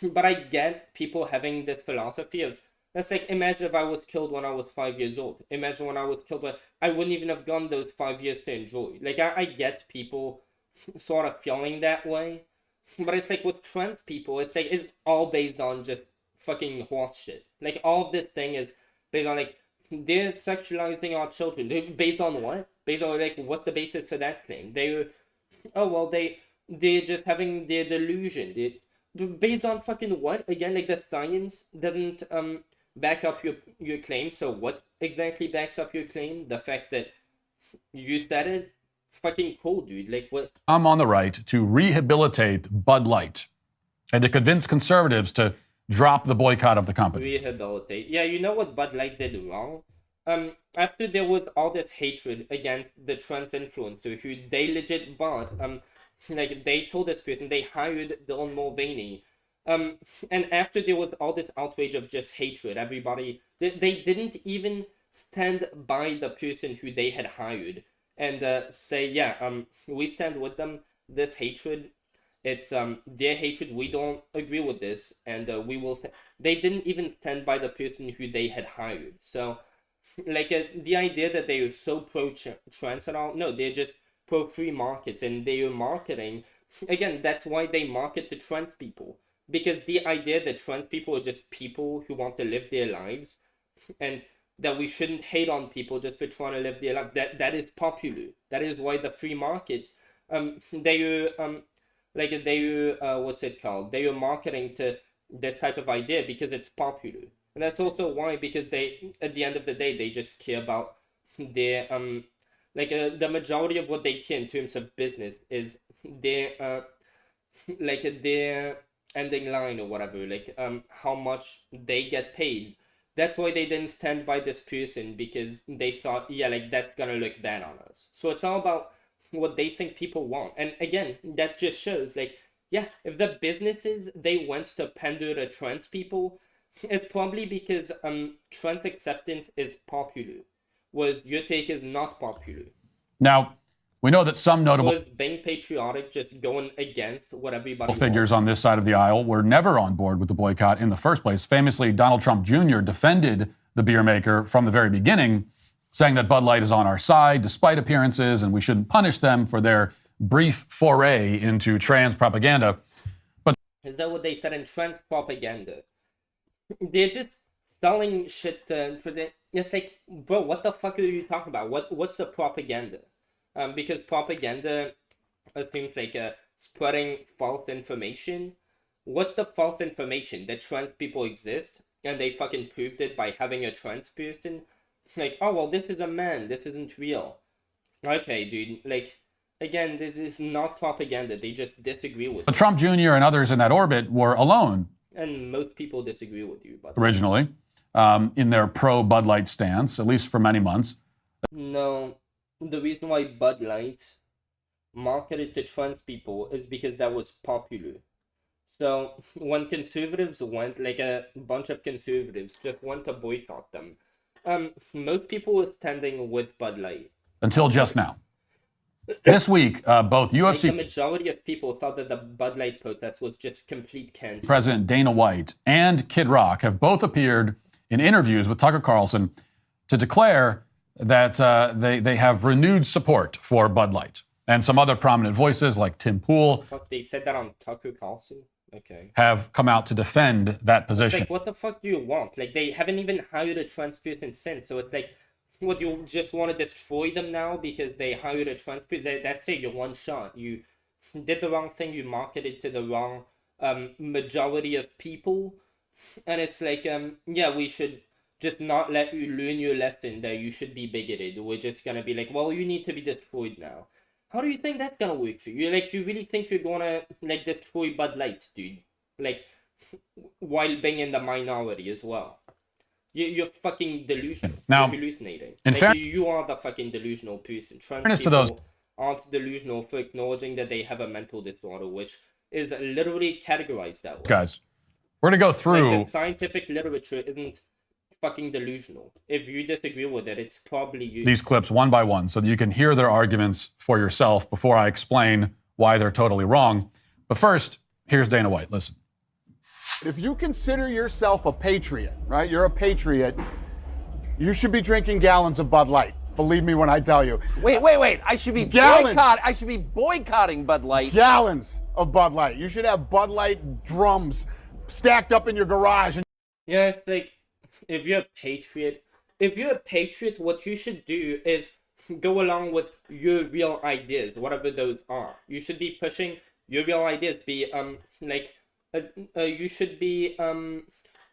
but I get people having this philosophy of, it's like, imagine if I was killed when I was 5 years old. Imagine when I was killed, but I wouldn't even have gone those 5 years to enjoy. Like, I get people sort of feeling that way. But it's like with trans people, it's like, it's all based on just fucking horse shit. Like, all of this thing is based on, like, they're sexualizing our children. They're based on what? Based on, like, what's the basis for that claim? They're just having their delusion. Based on fucking what? Again, like, the science doesn't back up your claim. So what exactly backs up your claim? The fact that you said it? Fucking cool, dude. Like, what? I'm on the right to rehabilitate Bud Light and to convince conservatives to drop the boycott of the company. Rehabilitate. Yeah, you know what Bud Light did wrong? After there was all this hatred against the trans influencer who they legit bought, like, they told this person, they hired Dylan Mulvaney. And after there was all this outrage of just hatred, everybody, they didn't even stand by the person who they had hired and say, yeah, we stand with them. This hatred, it's their hatred. We don't agree with this, and we will say they didn't even stand by the person who they had hired. So like the idea that they are so pro-trans and all. No, they're just pro-free markets, and they are marketing. Again, that's why they market to trans people. Because the idea that trans people are just people who want to live their lives, and that we shouldn't hate on people just for trying to live their life, that is popular. That is why the free markets, they are, what's it called? They are marketing to this type of idea because it's popular. And that's also why, because they, at the end of the day, they just care about their, the majority of what they care in terms of business is their, their ending line or whatever, how much they get paid. That's why they didn't stand by this person, because they thought, yeah, that's gonna look bad on us. So it's all about what they think people want. And again, that just shows, yeah, if the businesses, they went to pander to trans people, it's probably because trans acceptance is popular, whereas your take is not popular. Now, we know that some notable being patriotic, just going against what everybody figures wants. on this side of the aisle were never on board with the boycott in the first place. Famously, Donald Trump Jr. defended the beer maker from the very beginning, saying that Bud Light is on our side despite appearances and we shouldn't punish them for their brief foray into trans propaganda. But is that what they said in trans propaganda? They're just selling shit for the. It's like, bro, what the fuck are you talking about? What's the propaganda? Because propaganda assumes spreading false information. What's the false information? That trans people exist and they fucking proved it by having a trans person? Oh, well, this is a man. This isn't real. Okay, dude. Again, this is not propaganda. They just disagree with you. Trump Jr. and others in that orbit were alone. And most people disagree with you. But originally, in their pro-Bud Light stance, at least for many months. No. The reason why Bud Light marketed to trans people is because that was popular. So when conservatives went, a bunch of conservatives just went to boycott them, most people were standing with Bud Light. Until just now. This week, both UFC... the majority of people thought that the Bud Light protest was just complete cancer. President Dana White and Kid Rock have both appeared in interviews with Tucker Carlson to declare that they have renewed support for Bud Light. And some other prominent voices like Tim Pool Fuck, they said that on Tucker Carlson? Okay. have come out to defend that position. What the fuck do you want? They haven't even hired a trans person since, so it's what, you just want to destroy them now because they hired a trans person? That's it, you're one shot. You did the wrong thing, you marketed to the wrong majority of people, and it's yeah, we should just not let you learn your lesson that you should be bigoted. We're just gonna be well, you need to be destroyed now. How do you think that's gonna work for you? You really think you're gonna destroy Bud Light, dude? While being in the minority as well. You're fucking delusional. Now, you're hallucinating. in you are the fucking delusional person. Trans fairness to people those aren't delusional for acknowledging that they have a mental disorder, which is literally categorized that way. guys, we're going to go through... the scientific literature isn't fucking delusional. If you disagree with it, it's probably you. these clips one by one so that you can hear their arguments for yourself before I explain why they're totally wrong. But first, here's Dana White. Listen. If you consider yourself a patriot, right? You're a patriot. You should be drinking gallons of Bud Light. Believe me when I tell you. Wait. I should be boycotting Bud Light. Gallons of Bud Light. You should have Bud Light drums stacked up in your garage. Yeah, it's if you're a patriot, what you should do is go along with your real ideas, whatever those are. You should be pushing your real ideas. You should be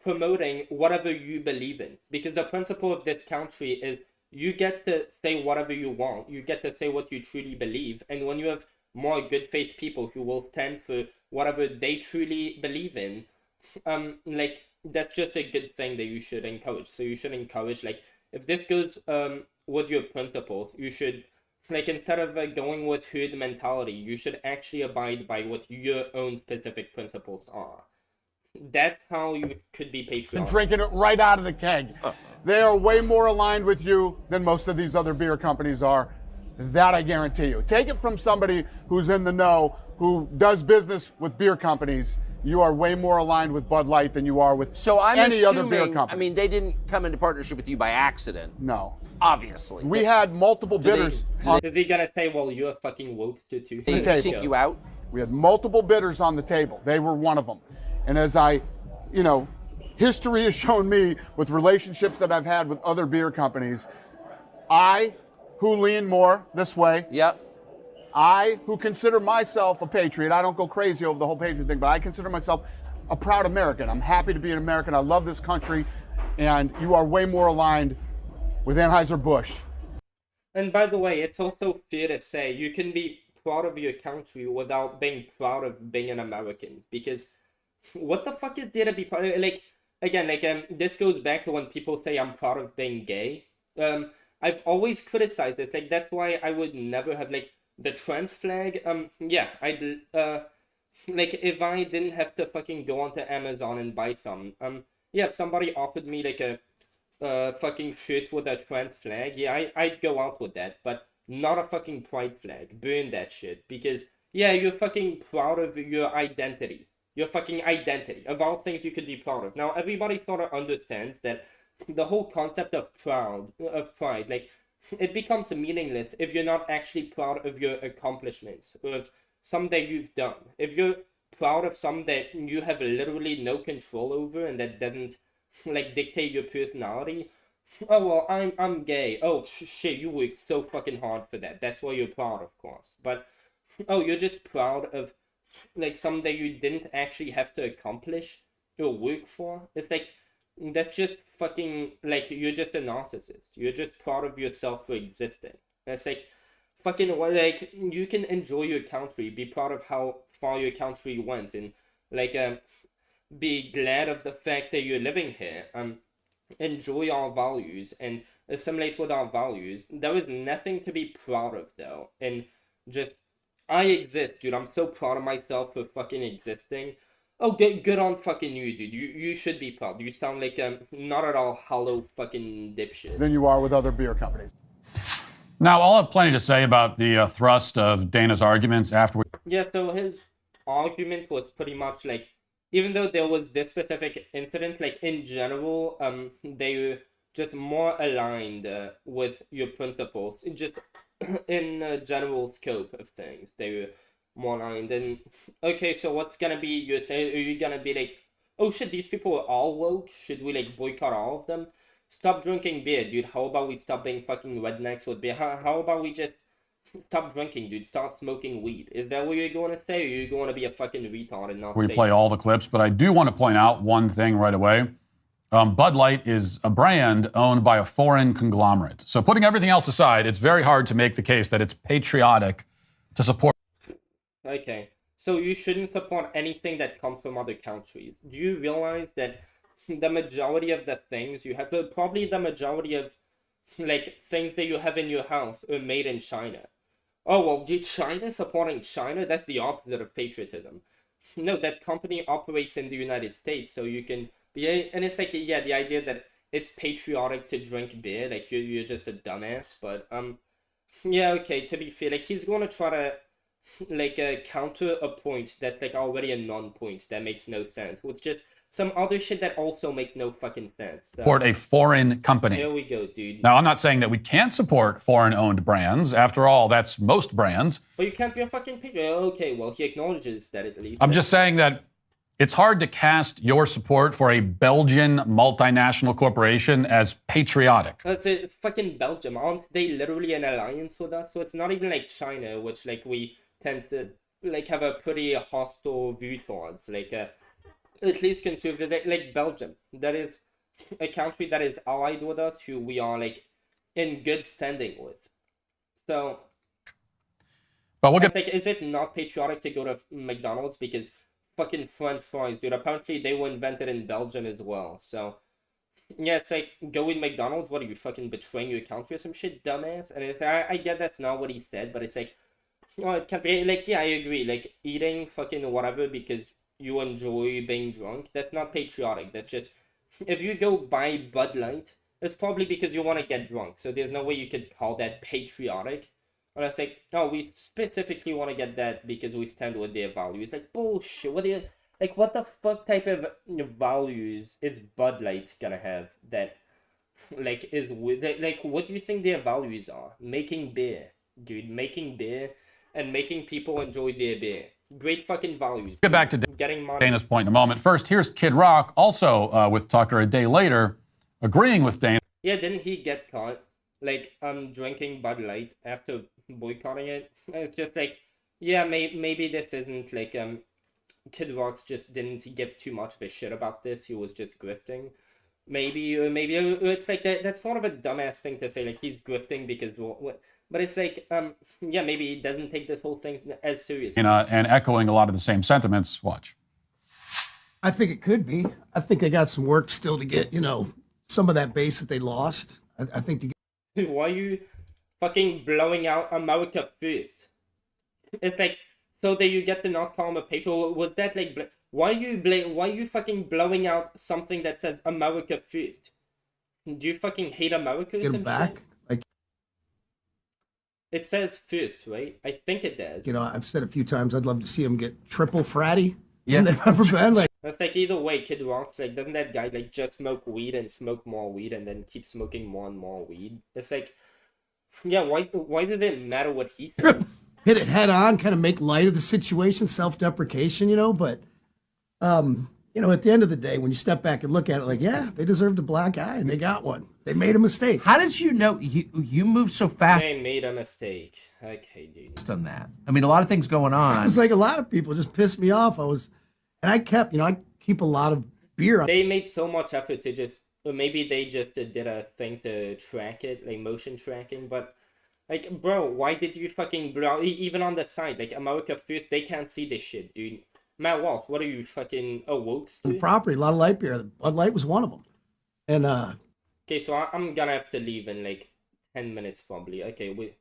promoting whatever you believe in, because the principle of this country is you get to say whatever you want. You get to say what you truly believe, and when you have more good faith people who will stand for whatever they truly believe in, that's just a good thing that you should encourage. So you should encourage, if this goes with your principles, you should, instead of going with herd mentality, you should actually abide by what your own specific principles are. That's how you could be patriotic. And drinking it right out of the keg. They are way more aligned with you than most of these other beer companies are. That I guarantee you. Take it from somebody who's in the know, who does business with beer companies. you are way more aligned with Bud Light than you are with So I'm any assuming, other beer company. I mean, they didn't come into partnership with you by accident. No. Obviously. We had multiple bidders. Is he gonna say, well, you're fucking woke to They table. seek you out? We had multiple bidders on the table. They were one of them. And as history has shown me with relationships that I've had with other beer companies, who lean more this way. Yep. I, who consider myself a patriot, I don't go crazy over the whole patriot thing, but I consider myself a proud American. I'm happy to be an American. I love this country. And you are way more aligned with Anheuser-Busch. And by the way, it's also fair to say you can be proud of your country without being proud of being an American. Because what the fuck is there to be proud of? Like, again, this goes back to when people say I'm proud of being gay. I've always criticized this. Like, that's why I would never have, like, the trans flag. Yeah, I'd, like, if I didn't have to fucking go onto Amazon and buy some, yeah, if somebody offered me, like, a fucking shirt with a trans flag, yeah, I'd go out with that, but not a fucking pride flag. Burn that shit, because, yeah, you're fucking proud of your identity. Your fucking identity. Of all things you could be proud of. Now, everybody sort of understands that the whole concept of pride, like, it becomes meaningless if you're not actually proud of your accomplishments, or of something that you've done. If you're proud of something that you have literally no control over and that doesn't, like, dictate your personality, oh, well, I'm gay. Oh, shit, you worked so fucking hard for that. That's why you're proud, of course. But, oh, you're just proud of, like, something that you didn't actually have to accomplish or work for. It's like, that's just fucking, like, you're just a narcissist. You're just proud of yourself for existing. It's like, fucking, like, you can enjoy your country, be proud of how far your country went, and, like, be glad of the fact that you're living here, enjoy our values, and assimilate with our values. There is nothing to be proud of, though, and just, I exist, dude. I'm so proud of myself for fucking existing. Oh, good on fucking you, dude. You should be proud. You sound like not at all hollow fucking dipshit. Than you are with other beer companies. Now, I'll have plenty to say about the thrust of Dana's arguments afterward. Yeah, so his argument was pretty much like, even though there was this specific incident, like, in general, they were just more aligned with your principles, just in the general scope of things. They were more aligned. And okay, so what's gonna be your thing? Are you gonna be like, oh shit, these people are all woke? Should we, like, boycott all of them? Stop drinking beer, dude. How about we stop being fucking rednecks with beer? How about we just stop drinking, dude? Stop smoking weed. Is that what you're going to say? Or are you going to be a fucking retard and not We say play all the clips, but I do want to point out one thing right away. Bud Light is a brand owned by a foreign conglomerate. So putting everything else aside, it's very hard to make the case that it's patriotic to support. Okay, so you shouldn't support anything that comes from other countries. Do you realize that the majority of the things you have, probably the majority of, like, things that you have in your house are made in China? Oh, well, China supporting China? That's the opposite of patriotism. No, that company operates in the United States, so you can be, and it's like, yeah, the idea that it's patriotic to drink beer, like, you're just a dumbass, but, yeah, okay, to be fair, like, he's gonna try to, like, counter a point that's, like, already a non-point that makes no sense, with just some other shit that also makes no fucking sense. So, support a foreign company. there we go, dude. Now, I'm not saying that we can't support foreign-owned brands. After all, that's most brands. But you can't be a fucking patriot. Okay, well, he acknowledges that at least. I'm just saying that it's hard to cast your support for a Belgian multinational corporation as patriotic. That's it, fucking Belgium. Aren't they literally an alliance with us? So it's not even like China, which, like, we tend to, like, have a pretty hostile view towards. Like, at least conservative, like Belgium. That is a country that is allied with us, who we are, like, in good standing with. So, but we'll get. like, is it not patriotic to go to McDonald's because fucking French fries, dude? Apparently they were invented in Belgium as well. So, yeah, it's like, go in McDonald's. What are you, fucking betraying your country or some shit, dumbass? And it's, I get that's not what he said, but it's like, oh, it can't be, like, yeah, I agree. Like, eating fucking whatever because you enjoy being drunk, that's not patriotic. That's just, if you go buy Bud Light, it's probably because you want to get drunk. So there's no way you could call that patriotic. And it's like, no, we specifically want to get that because we stand with their values. Like, bullshit. What do you, Like, what the fuck type of values is Bud Light gonna have that, like, is like, what do you think their values are? Making beer, dude, making beer and making people enjoy their beer. Great fucking values. Get back to getting money. Dana's point in a moment. First, here's Kid Rock, also with Tucker a day later, agreeing with Dana. Yeah, didn't he get caught, like, drinking Bud Light after boycotting it? And it's just like, yeah, maybe this isn't, like, Kid Rock just didn't give too much of a shit about this. He was just grifting. Maybe it's like that's sort of a dumbass thing to say, like, he's grifting because what? But it's like, yeah, maybe he doesn't take this whole thing as seriously. And echoing a lot of the same sentiments. Watch. I think it could be. I think they got some work still to get, some of that base that they lost. I think to get. Why are you fucking blowing out America first? It's like, so that you get to not call him a patriot. Was that like, why are you fucking blowing out something that says America first? Do you fucking hate America or Get some them back. shit? Like, it says first, right? I think it does. I've said a few times I'd love to see them get triple fratty. Yeah. They've ever been. Like, That's like, either way, Kid Rock's like, doesn't that guy like just smoke weed and smoke more weed and then keep smoking more and more weed? It's like, yeah, why does it matter what he says? hit it head on, kind of make light of the situation, self-deprecation, but at the end of the day, when you step back and look at it, like, yeah, they deserved a black eye and they got one. They made a mistake. How did you know you moved so fast They made a mistake. Okay, dude. on that? I mean, a lot of things going on. It was like a lot of people just pissed me off. I keep a lot of beer on. They made so much effort to just, or maybe they just did a thing to track it, like motion tracking, but like, bro, why did you fucking blow, even on the side, like, America First, they can't see this shit, dude. Matt Walsh, what are you, fucking awoke? The property, a lot of light beer. Bud Light was one of them. And okay, so I'm gonna have to leave in like 10 minutes probably. Okay, with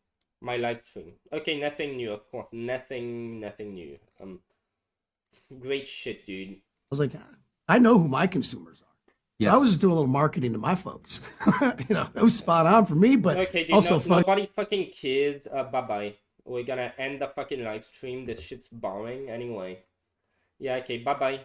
my live stream. Okay, nothing new, of course. Nothing new. Great shit, dude. I was like, I know who my consumers are. Yes. So I was just doing a little marketing to my folks. It was spot on for me, but okay, dude, also fun. nobody fucking cares. Bye-bye. We're gonna end the fucking live stream. This shit's boring anyway. Yeah, okay, bye-bye.